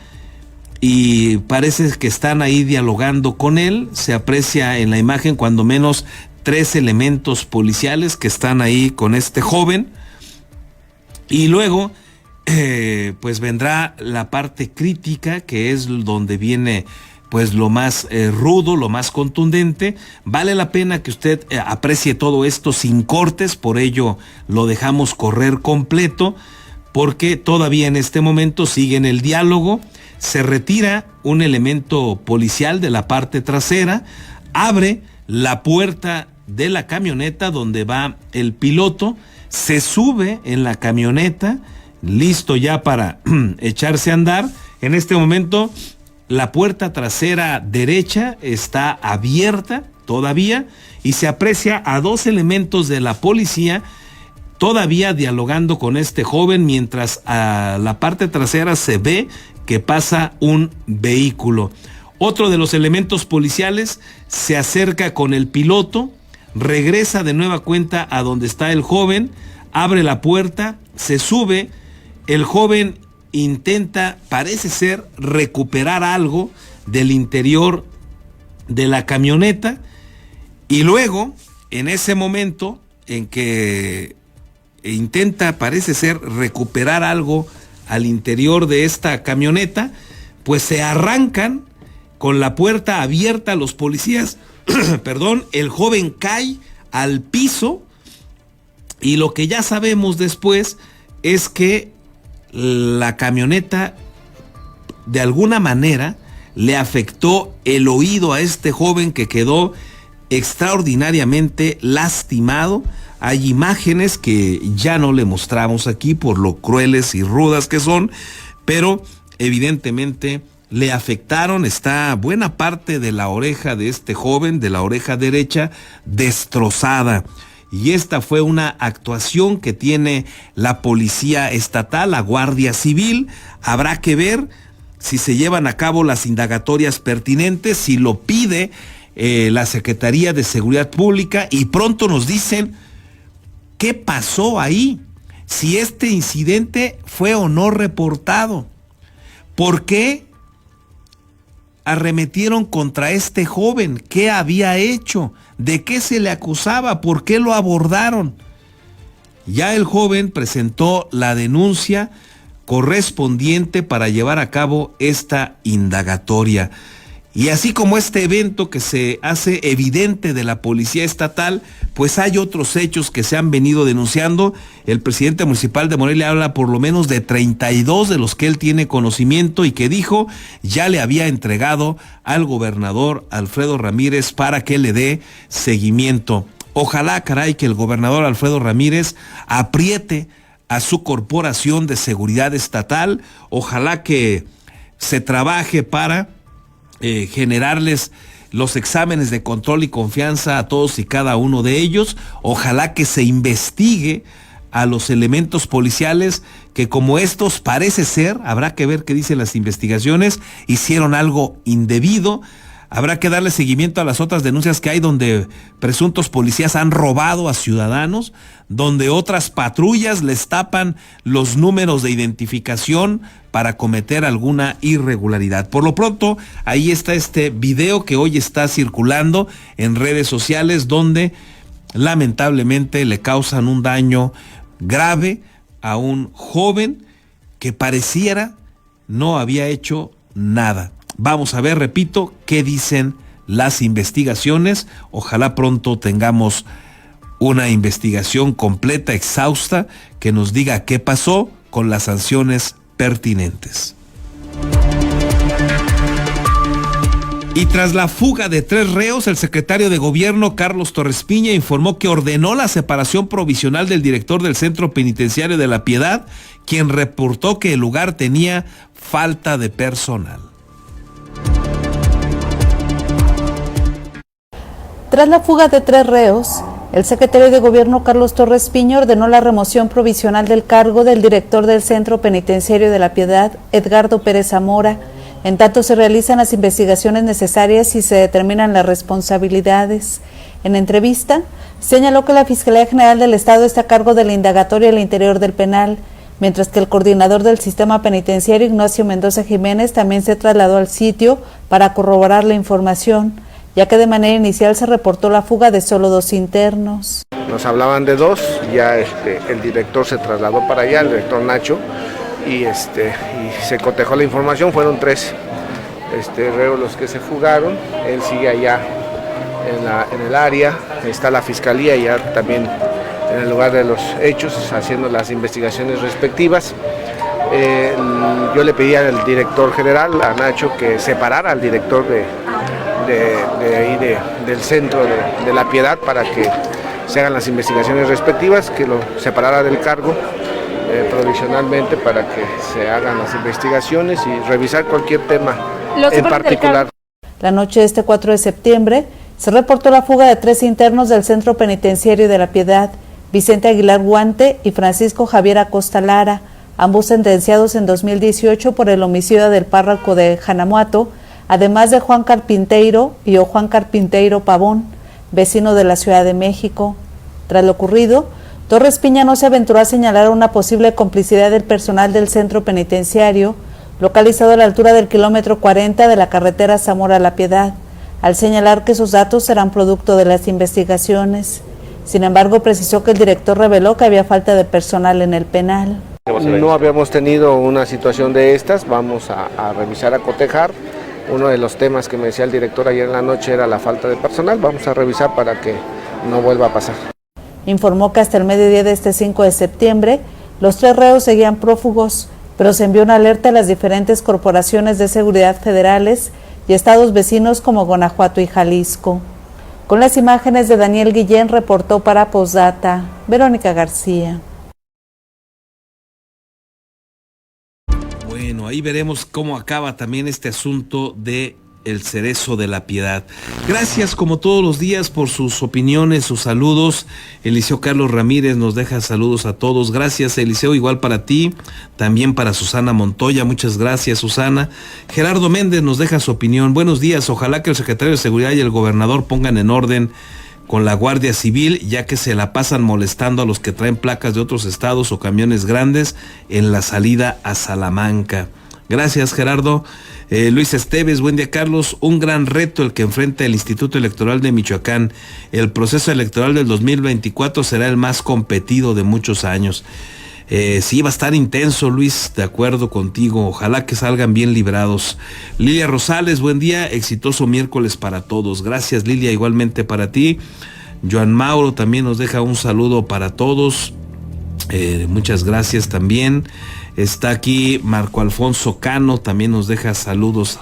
y parece que están ahí dialogando con él. Se aprecia en la imagen cuando menos 3 elementos policiales que están ahí con este joven, y luego pues vendrá la parte crítica, que es donde viene pues lo más rudo, lo más contundente. Vale la pena que usted aprecie todo esto sin cortes, por ello lo dejamos correr completo, porque todavía en este momento sigue en el diálogo. Se retira un elemento policial de la parte trasera, abre la puerta de la camioneta donde va el piloto, se sube en la camioneta, listo ya para echarse a andar. En este momento la puerta trasera derecha está abierta todavía y se aprecia a 2 elementos de la policía todavía dialogando con este joven, mientras a la parte trasera se ve que pasa un vehículo. Otro de los elementos policiales se acerca con el piloto, regresa de nueva cuenta a donde está el joven, abre la puerta, se sube, el joven intenta, parece ser, recuperar algo del interior de la camioneta, y luego, en ese momento en que intenta, parece ser, recuperar algo al interior de esta camioneta, pues se arrancan con la puerta abierta los policías, perdón, el joven cae al piso, y lo que ya sabemos después es que la camioneta de alguna manera le afectó el oído a este joven, que quedó extraordinariamente lastimado. Hay imágenes que ya no le mostramos aquí por lo crueles y rudas que son, pero evidentemente le afectaron. Está buena parte de la oreja de este joven, de la oreja derecha, destrozada. Y esta fue una actuación que tiene la Policía Estatal, la Guardia Civil. Habrá que ver si se llevan a cabo las indagatorias pertinentes, si lo pide la Secretaría de Seguridad Pública, y pronto nos dicen qué pasó ahí, si este incidente fue o no reportado, por qué arremetieron contra este joven, qué había hecho, de qué se le acusaba, por qué lo abordaron. Ya el joven presentó la denuncia correspondiente para llevar a cabo esta indagatoria. Y así como este evento que se hace evidente de la Policía Estatal, pues hay otros hechos que se han venido denunciando. El presidente municipal de Morelia habla por lo menos de 32 de los que él tiene conocimiento y que dijo ya le había entregado al gobernador Alfredo Ramírez para que le dé seguimiento. Ojalá, caray, que el gobernador Alfredo Ramírez apriete a su corporación de seguridad estatal. Ojalá que se trabaje para generarles los exámenes de control y confianza a todos y cada uno de ellos. Ojalá que se investigue a los elementos policiales que, como estos parece ser, habrá que ver qué dicen las investigaciones, hicieron algo indebido. Habrá que darle seguimiento a las otras denuncias que hay donde presuntos policías han robado a ciudadanos, donde otras patrullas les tapan los números de identificación para cometer alguna irregularidad. Por lo pronto, ahí está este video que hoy está circulando en redes sociales donde lamentablemente le causan un daño grave a un joven que pareciera no había hecho nada. Vamos a ver, repito, qué dicen las investigaciones. Ojalá pronto tengamos una investigación completa, exhausta, que nos diga qué pasó con las sanciones pertinentes. Y tras la fuga de 3 reos, el secretario de Gobierno, Carlos Torres Piña, informó que ordenó la separación provisional del director del Centro Penitenciario de La Piedad, quien reportó que el lugar tenía falta de personal. Tras la fuga de 3 reos, el secretario de Gobierno Carlos Torres Piña ordenó la remoción provisional del cargo del director del Centro Penitenciario de La Piedad, Edgardo Pérez Zamora, en tanto se realizan las investigaciones necesarias y se determinan las responsabilidades. En entrevista, señaló que la Fiscalía General del Estado está a cargo de la indagatoria al interior del penal, mientras que el coordinador del sistema penitenciario, Ignacio Mendoza Jiménez, también se trasladó al sitio para corroborar la información, ya que de manera inicial se reportó la fuga de solo 2 internos. Nos hablaban de 2, ya el director se trasladó para allá, el director Nacho, y se cotejó la información, fueron 3 reos los que se fugaron. Él sigue allá en el área, está la fiscalía ya también en el lugar de los hechos, haciendo las investigaciones respectivas. Yo le pedí al director general, a Nacho, que separara al director del centro de La Piedad para que se hagan las investigaciones respectivas, que lo separara del cargo provisionalmente para que se hagan las investigaciones y revisar cualquier tema en particular. La noche de este 4 de septiembre se reportó la fuga de 3 internos del Centro Penitenciario de La Piedad, Vicente Aguilar Guante y Francisco Javier Acosta Lara, ambos sentenciados en 2018 por el homicidio del párroco de Janamuato, además de Juan Carpinteiro y Juan Carpinteiro Pavón, vecino de la Ciudad de México. Tras lo ocurrido, Torres Piña no se aventuró a señalar una posible complicidad del personal del centro penitenciario, localizado a la altura del kilómetro 40 de la carretera Zamora-La Piedad, al señalar que sus datos serán producto de las investigaciones. Sin embargo, precisó que el director reveló que había falta de personal en el penal. No habíamos tenido una situación de estas, vamos a revisar, a cotejar. Uno de los temas que me decía el director ayer en la noche era la falta de personal, vamos a revisar para que no vuelva a pasar. Informó que hasta el mediodía de este 5 de septiembre, los 3 reos seguían prófugos, pero se envió una alerta a las diferentes corporaciones de seguridad federales y estados vecinos como Guanajuato y Jalisco. Con las imágenes de Daniel Guillén, reportó para Postdata, Verónica García. Bueno, ahí veremos cómo acaba también este asunto de el Cerezo de La Piedad. Gracias como todos los días por sus opiniones, sus saludos. Eliseo Carlos Ramírez nos deja saludos a todos. Gracias, Eliseo, igual para ti, también para Susana Montoya. Muchas gracias, Susana. Gerardo Méndez nos deja su opinión. Buenos días, ojalá que el secretario de Seguridad y el gobernador pongan en orden con la Guardia Civil, ya que se la pasan molestando a los que traen placas de otros estados o camiones grandes en la salida a Salamanca. Gracias, Gerardo. Luis Esteves, buen día, Carlos. Un gran reto el que enfrenta el Instituto Electoral de Michoacán. El proceso electoral del 2024 será el más competido de muchos años. Sí, va a estar intenso, Luis, de acuerdo contigo. Ojalá que salgan bien librados. Lilia Rosales, buen día, exitoso miércoles para todos. Gracias, Lilia, igualmente para ti. Joan Mauro también nos deja un saludo para todos. Muchas gracias también. Está aquí Marco Alfonso Cano, también nos deja saludos.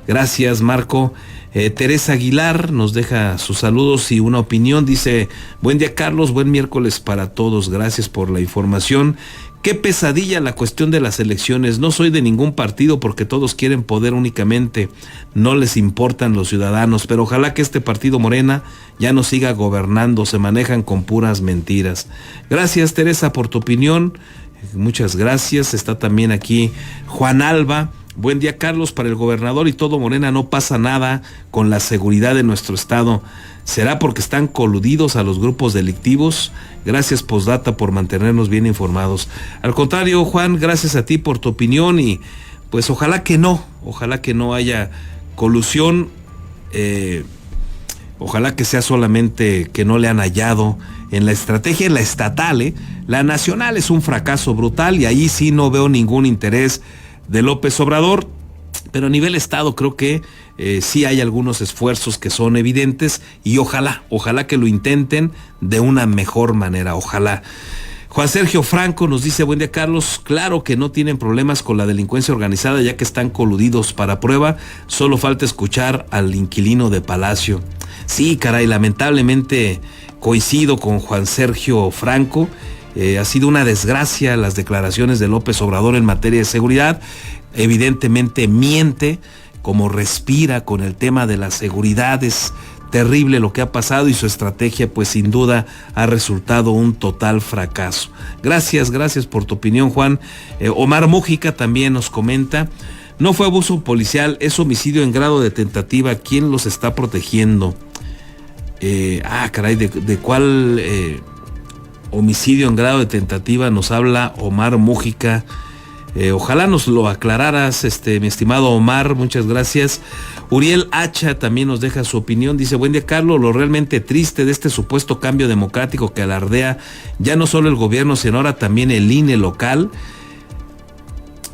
Gracias, Marco. Teresa Aguilar nos deja sus saludos y una opinión. Dice: buen día, Carlos, buen miércoles para todos. Gracias por la información. Qué pesadilla la cuestión de las elecciones. No soy de ningún partido porque todos quieren poder únicamente. No les importan los ciudadanos, pero ojalá que este partido Morena ya no siga gobernando. Se manejan con puras mentiras. Gracias, Teresa, por tu opinión. Muchas gracias. Está también aquí Juan Alba. Buen día, Carlos, para el gobernador y todo Morena no pasa nada con la seguridad de nuestro estado. ¿Será porque están coludidos a los grupos delictivos? Gracias, Postdata, por mantenernos bien informados. Al contrario, Juan, gracias a ti por tu opinión y pues ojalá que no haya colusión. Ojalá que sea solamente que no le han hallado en la estrategia, en la estatal. La nacional es un fracaso brutal y ahí sí no veo ningún interés de López Obrador, pero a nivel estado creo que sí hay algunos esfuerzos que son evidentes y ojalá que lo intenten de una mejor manera, ojalá. Juan Sergio Franco nos dice: buen día, Carlos, claro que no tienen problemas con la delincuencia organizada ya que están coludidos. Para prueba, solo falta escuchar al inquilino de Palacio. Sí, caray, lamentablemente coincido con Juan Sergio Franco. Ha sido una desgracia las declaraciones de López Obrador en materia de seguridad. Evidentemente miente como respira con el tema de la seguridad. Es terrible lo que ha pasado y su estrategia pues sin duda ha resultado un total fracaso. Gracias por tu opinión, Juan. Omar Mújica también nos comenta: no fue abuso policial, es homicidio en grado de tentativa. ¿Quién los está protegiendo? ¿De cuál homicidio en grado de tentativa nos habla Omar Mújica? Ojalá nos lo aclararas, mi estimado Omar, muchas gracias. Uriel Hacha también nos deja su opinión, dice: buen día, Carlos, lo realmente triste de este supuesto cambio democrático que alardea ya no solo el gobierno, sino ahora también el INE local.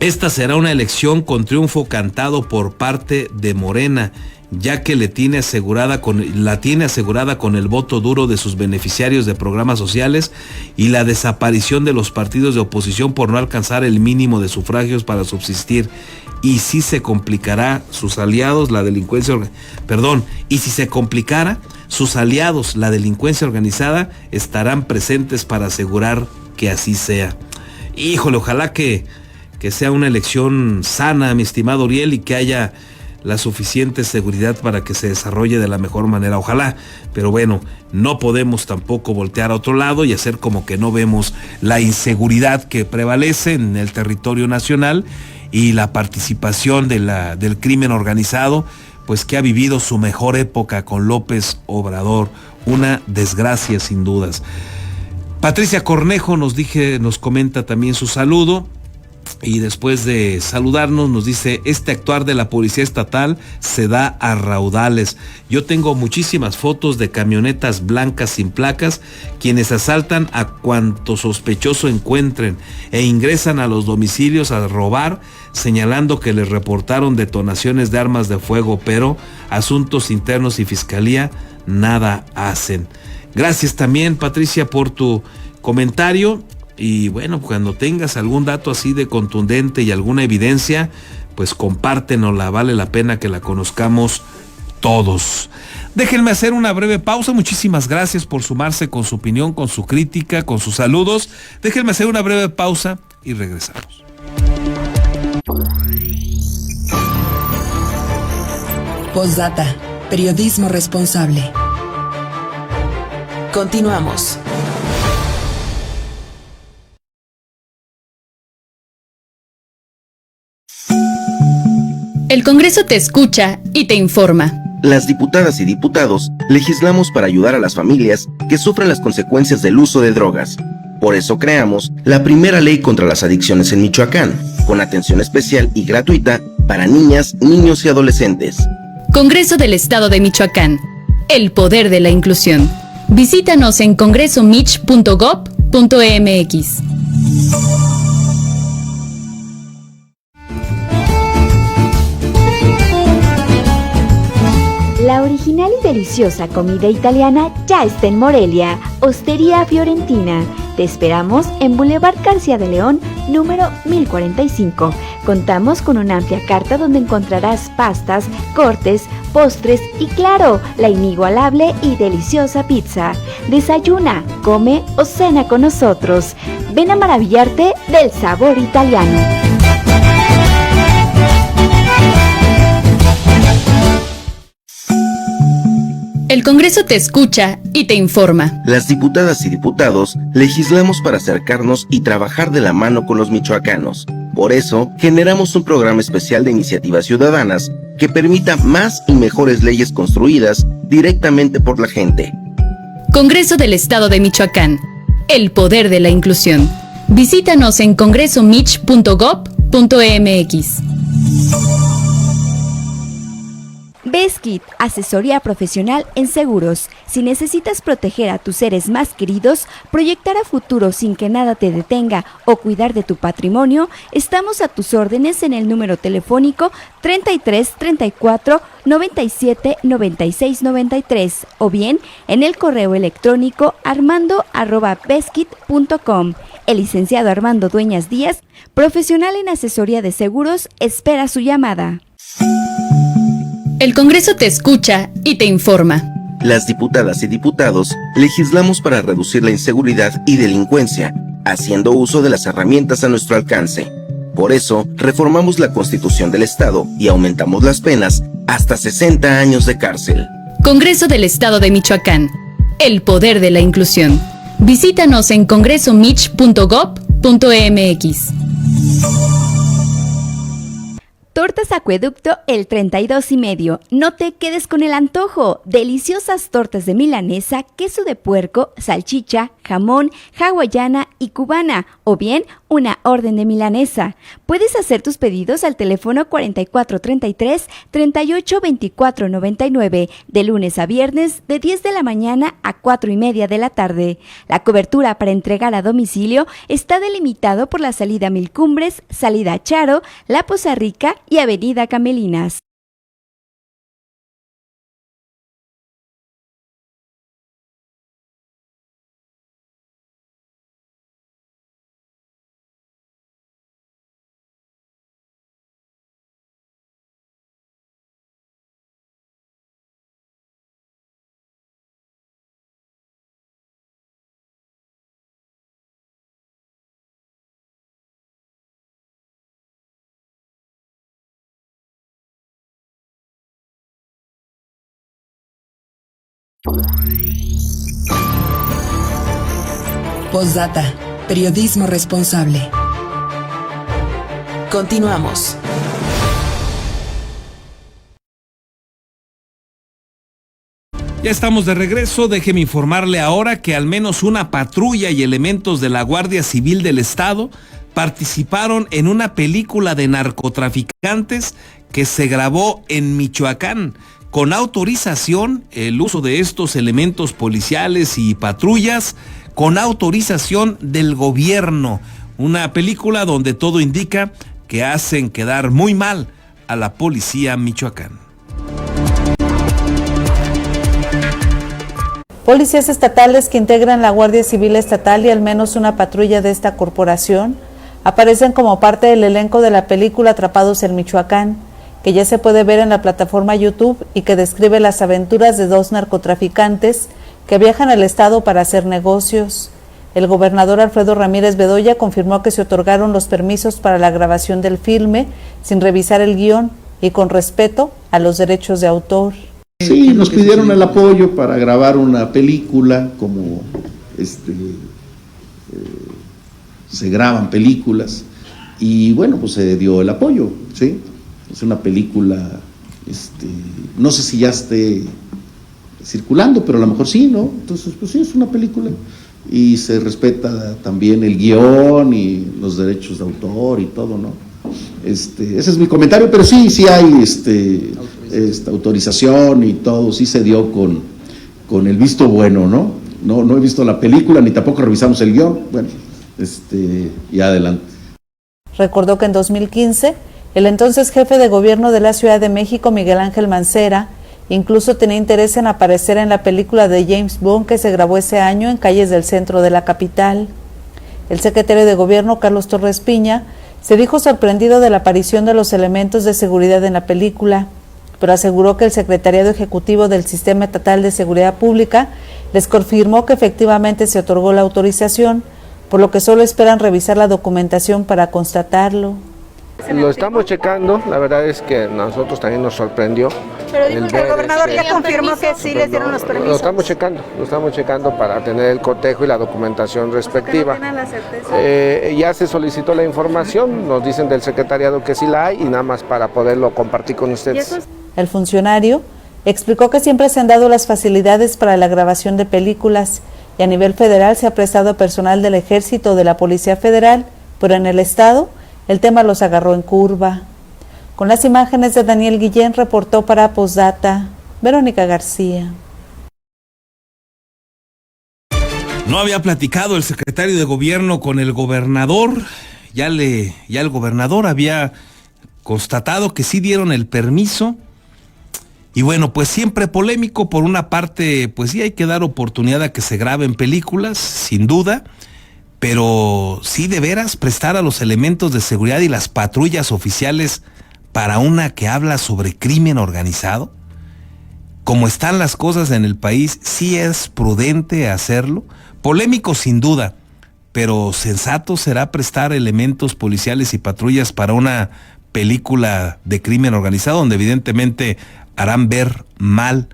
Esta será una elección con triunfo cantado por parte de Morena, ya que la tiene asegurada con el voto duro de sus beneficiarios de programas sociales y la desaparición de los partidos de oposición por no alcanzar el mínimo de sufragios para subsistir. Y si se complicará sus aliados, la delincuencia organizada estarán presentes para asegurar que así sea. Híjole, ojalá que sea una elección sana, mi estimado Uriel, y que haya la suficiente seguridad para que se desarrolle de la mejor manera, ojalá, pero bueno, no podemos tampoco voltear a otro lado y hacer como que no vemos la inseguridad que prevalece en el territorio nacional y la participación del crimen organizado, pues que ha vivido su mejor época con López Obrador, una desgracia sin dudas. Patricia Cornejo nos comenta también su saludo. Y después de saludarnos nos dice: este actuar de la policía estatal se da a raudales. Yo tengo muchísimas fotos de camionetas blancas sin placas, quienes asaltan a cuanto sospechoso encuentren e ingresan a los domicilios a robar, señalando que les reportaron detonaciones de armas de fuego, pero asuntos internos y fiscalía nada hacen. Gracias también, Patricia, por tu comentario. Y bueno, cuando tengas algún dato así de contundente y alguna evidencia, pues compártenosla, vale la pena que la conozcamos todos. Déjenme hacer una breve pausa. Muchísimas gracias por sumarse con su opinión, con su crítica, con sus saludos. Déjenme hacer una breve pausa y regresamos. Postdata, periodismo responsable. Continuamos. El Congreso te escucha y te informa. Las diputadas y diputados legislamos para ayudar a las familias que sufren las consecuencias del uso de drogas. Por eso creamos la primera ley contra las adicciones en Michoacán, con atención especial y gratuita para niñas, niños y adolescentes. Congreso del Estado de Michoacán. El poder de la inclusión. Visítanos en congresomich.gov.mx. La original y deliciosa comida italiana ya está en Morelia, Ostería Fiorentina. Te esperamos en Boulevard García de León, número 1045. Contamos con una amplia carta donde encontrarás pastas, cortes, postres y claro, la inigualable y deliciosa pizza. Desayuna, come o cena con nosotros. Ven a maravillarte del sabor italiano. El Congreso te escucha y te informa. Las diputadas y diputados legislamos para acercarnos y trabajar de la mano con los michoacanos. Por eso, generamos un programa especial de iniciativas ciudadanas que permita más y mejores leyes construidas directamente por la gente. Congreso del Estado de Michoacán. El poder de la inclusión. Visítanos en congresomich.gov.mx. Beskid, asesoría profesional en seguros. Si necesitas proteger a tus seres más queridos, proyectar a futuro sin que nada te detenga o cuidar de tu patrimonio, estamos a tus órdenes en el número telefónico 33 34 97 96 93 o bien en el correo electrónico armando@beskid.com. El licenciado Armando Dueñas Díaz, profesional en asesoría de seguros, espera su llamada. El Congreso te escucha y te informa. Las diputadas y diputados legislamos para reducir la inseguridad y delincuencia, haciendo uso de las herramientas a nuestro alcance. Por eso, reformamos la Constitución del Estado y aumentamos las penas hasta 60 años de cárcel. Congreso del Estado de Michoacán. El poder de la inclusión. Visítanos en congresomich.gov.mx. Tortas Acueducto el 32,5. No te quedes con el antojo. Deliciosas tortas de milanesa, queso de puerco, salchicha, jamón, hawaiana y cubana, o bien una orden de milanesa. Puedes hacer tus pedidos al teléfono 4433 382499 de lunes a viernes de 10 de la mañana a 4:30 de la tarde. La cobertura para entregar a domicilio está delimitado por la salida Mil Cumbres, salida Charo, La Poza Rica y Avenida Camelinas. Postdata. Periodismo responsable. Continuamos. Ya estamos de regreso. Déjeme informarle ahora que al menos una patrulla y elementos de la Guardia Civil del Estado participaron en una película de narcotraficantes que se grabó en Michoacán. Con autorización, el uso de estos elementos policiales y patrullas, con autorización del gobierno. Una película donde todo indica que hacen quedar muy mal a la policía Michoacán. Policías estatales que integran la Guardia Civil Estatal y al menos una patrulla de esta corporación aparecen como parte del elenco de la película Atrapados en Michoacán, que ya se puede ver en la plataforma YouTube y que describe las aventuras de dos narcotraficantes que viajan al estado para hacer negocios. El gobernador Alfredo Ramírez Bedoya confirmó que se otorgaron los permisos para la grabación del filme sin revisar el guión y con respeto a los derechos de autor. Sí, nos pidieron el apoyo para grabar una película, como se graban películas, y bueno, pues se dio el apoyo, ¿sí? Es una película, no sé si ya esté circulando, pero a lo mejor sí, ¿no? Entonces, pues sí, es una película y se respeta también el guión y los derechos de autor y todo, ¿no? Ese es mi comentario, pero sí hay esta autorización y todo, sí se dio con el visto bueno, ¿no? No he visto la película ni tampoco revisamos el guión, bueno, y adelante. Recordó que en 2015, el entonces jefe de gobierno de la Ciudad de México, Miguel Ángel Mancera, incluso tenía interés en aparecer en la película de James Bond que se grabó ese año en calles del centro de la capital. El secretario de Gobierno, Carlos Torres Piña, se dijo sorprendido de la aparición de los elementos de seguridad en la película, pero aseguró que el Secretariado Ejecutivo del Sistema Estatal de Seguridad Pública les confirmó que efectivamente se otorgó la autorización, por lo que solo esperan revisar la documentación para constatarlo. Lo estamos checando, la verdad es que a nosotros también nos sorprendió. Pero dijo que el gobernador ya confirmó que sí les dieron los permisos. Lo estamos checando para tener el cotejo y la documentación respectiva. No tienen la certeza. Ya se solicitó la información, nos dicen del secretariado que sí la hay y nada más para poderlo compartir con ustedes. El funcionario explicó que siempre se han dado las facilidades para la grabación de películas y a nivel federal se ha prestado personal del Ejército o de la Policía Federal, pero en el Estado el tema los agarró en curva. Con las imágenes de Daniel Guillén, reportó para Postdata, Verónica García. No había platicado el secretario de Gobierno con el gobernador, ya el gobernador había constatado que sí dieron el permiso. Y bueno, pues siempre polémico. Por una parte, pues sí hay que dar oportunidad a que se graben películas, sin duda, pero sí de veras prestar a los elementos de seguridad y las patrullas oficiales para una que habla sobre crimen organizado. Como están las cosas en el país, sí es prudente hacerlo. Polémico sin duda, pero sensato será prestar elementos policiales y patrullas para una película de crimen organizado, donde evidentemente harán ver mal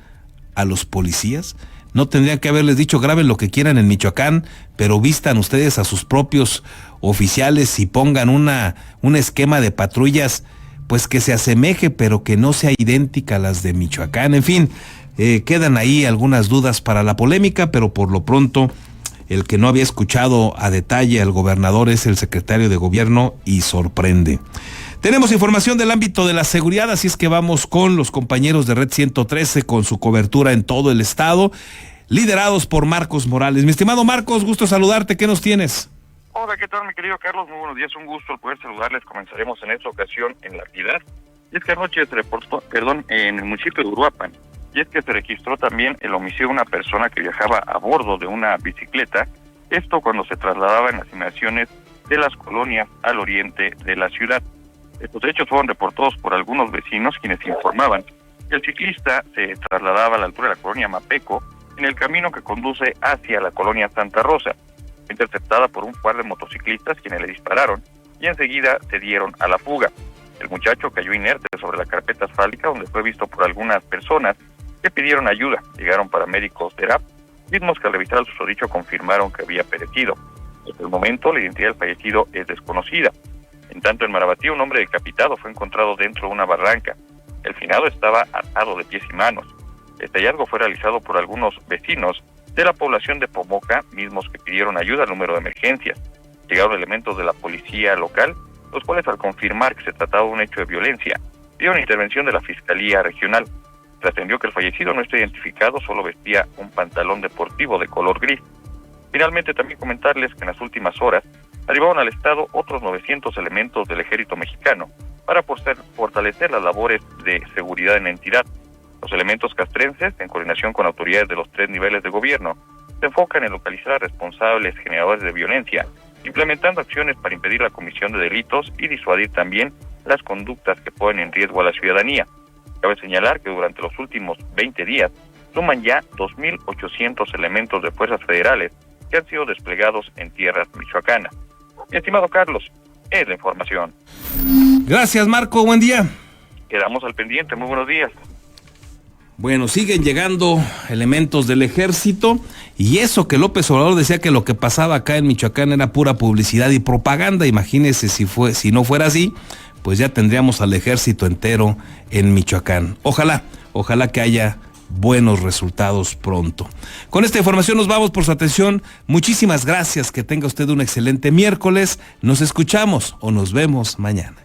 a los policías. No tendrían que haberles dicho graben lo que quieran en Michoacán, pero vistan ustedes a sus propios oficiales y pongan un esquema de patrullas pues que se asemeje, pero que no sea idéntica a las de Michoacán. En fin, quedan ahí algunas dudas para la polémica, pero por lo pronto el que no había escuchado a detalle al gobernador es el secretario de Gobierno y sorprende. Tenemos información del ámbito de la seguridad, así es que vamos con los compañeros de Red 113 con su cobertura en todo el estado, liderados por Marcos Morales. Mi estimado Marcos, gusto saludarte, ¿qué nos tienes? Hola, ¿qué tal, mi querido Carlos? Muy buenos días, un gusto poder saludarles. Comenzaremos en esta ocasión en La Piedad. Y es que anoche se reportó, en el municipio de Uruapan, y es que se registró también el homicidio de una persona que viajaba a bordo de una bicicleta, esto cuando se trasladaba en las inmediaciones de las colonias al oriente de la ciudad. Estos hechos fueron reportados por algunos vecinos quienes informaban que el ciclista se trasladaba a la altura de la colonia Mapeco en el camino que conduce hacia la colonia Santa Rosa. Fue interceptada por un par de motociclistas quienes le dispararon y enseguida se dieron a la fuga. El muchacho cayó inerte sobre la carpeta asfáltica donde fue visto por algunas personas que pidieron ayuda. Llegaron paramédicos de RAP, mismos que al revisar el susodicho confirmaron que había perecido. Hasta el momento la identidad del fallecido es desconocida. En tanto, en Marabatí, un hombre decapitado fue encontrado dentro de una barranca. El finado estaba atado de pies y manos. Este hallazgo fue realizado por algunos vecinos de la población de Pomoca, mismos que pidieron ayuda al número de emergencias. Llegaron elementos de la policía local, los cuales al confirmar que se trataba de un hecho de violencia, pidieron intervención de la Fiscalía Regional. Trascendió que el fallecido no está identificado, solo vestía un pantalón deportivo de color gris. Finalmente, también comentarles que en las últimas horas arribaron al estado otros 900 elementos del ejército mexicano para fortalecer las labores de seguridad en la entidad. Los elementos castrenses, en coordinación con autoridades de los 3 niveles de gobierno, se enfocan en localizar a responsables generadores de violencia, implementando acciones para impedir la comisión de delitos y disuadir también las conductas que ponen en riesgo a la ciudadanía. Cabe señalar que durante los últimos 20 días suman ya 2.800 elementos de fuerzas federales que han sido desplegados en tierras michoacanas. Mi estimado Carlos, es la información. Gracias, Marco, buen día. Quedamos al pendiente, muy buenos días. Bueno, siguen llegando elementos del ejército y eso que López Obrador decía que lo que pasaba acá en Michoacán era pura publicidad y propaganda. Imagínese si no fuera así, pues ya tendríamos al ejército entero en Michoacán. Ojalá que haya buenos resultados pronto. Con esta información nos vamos. Por su atención. Muchísimas gracias. Que tenga usted un excelente miércoles. Nos escuchamos o nos vemos mañana.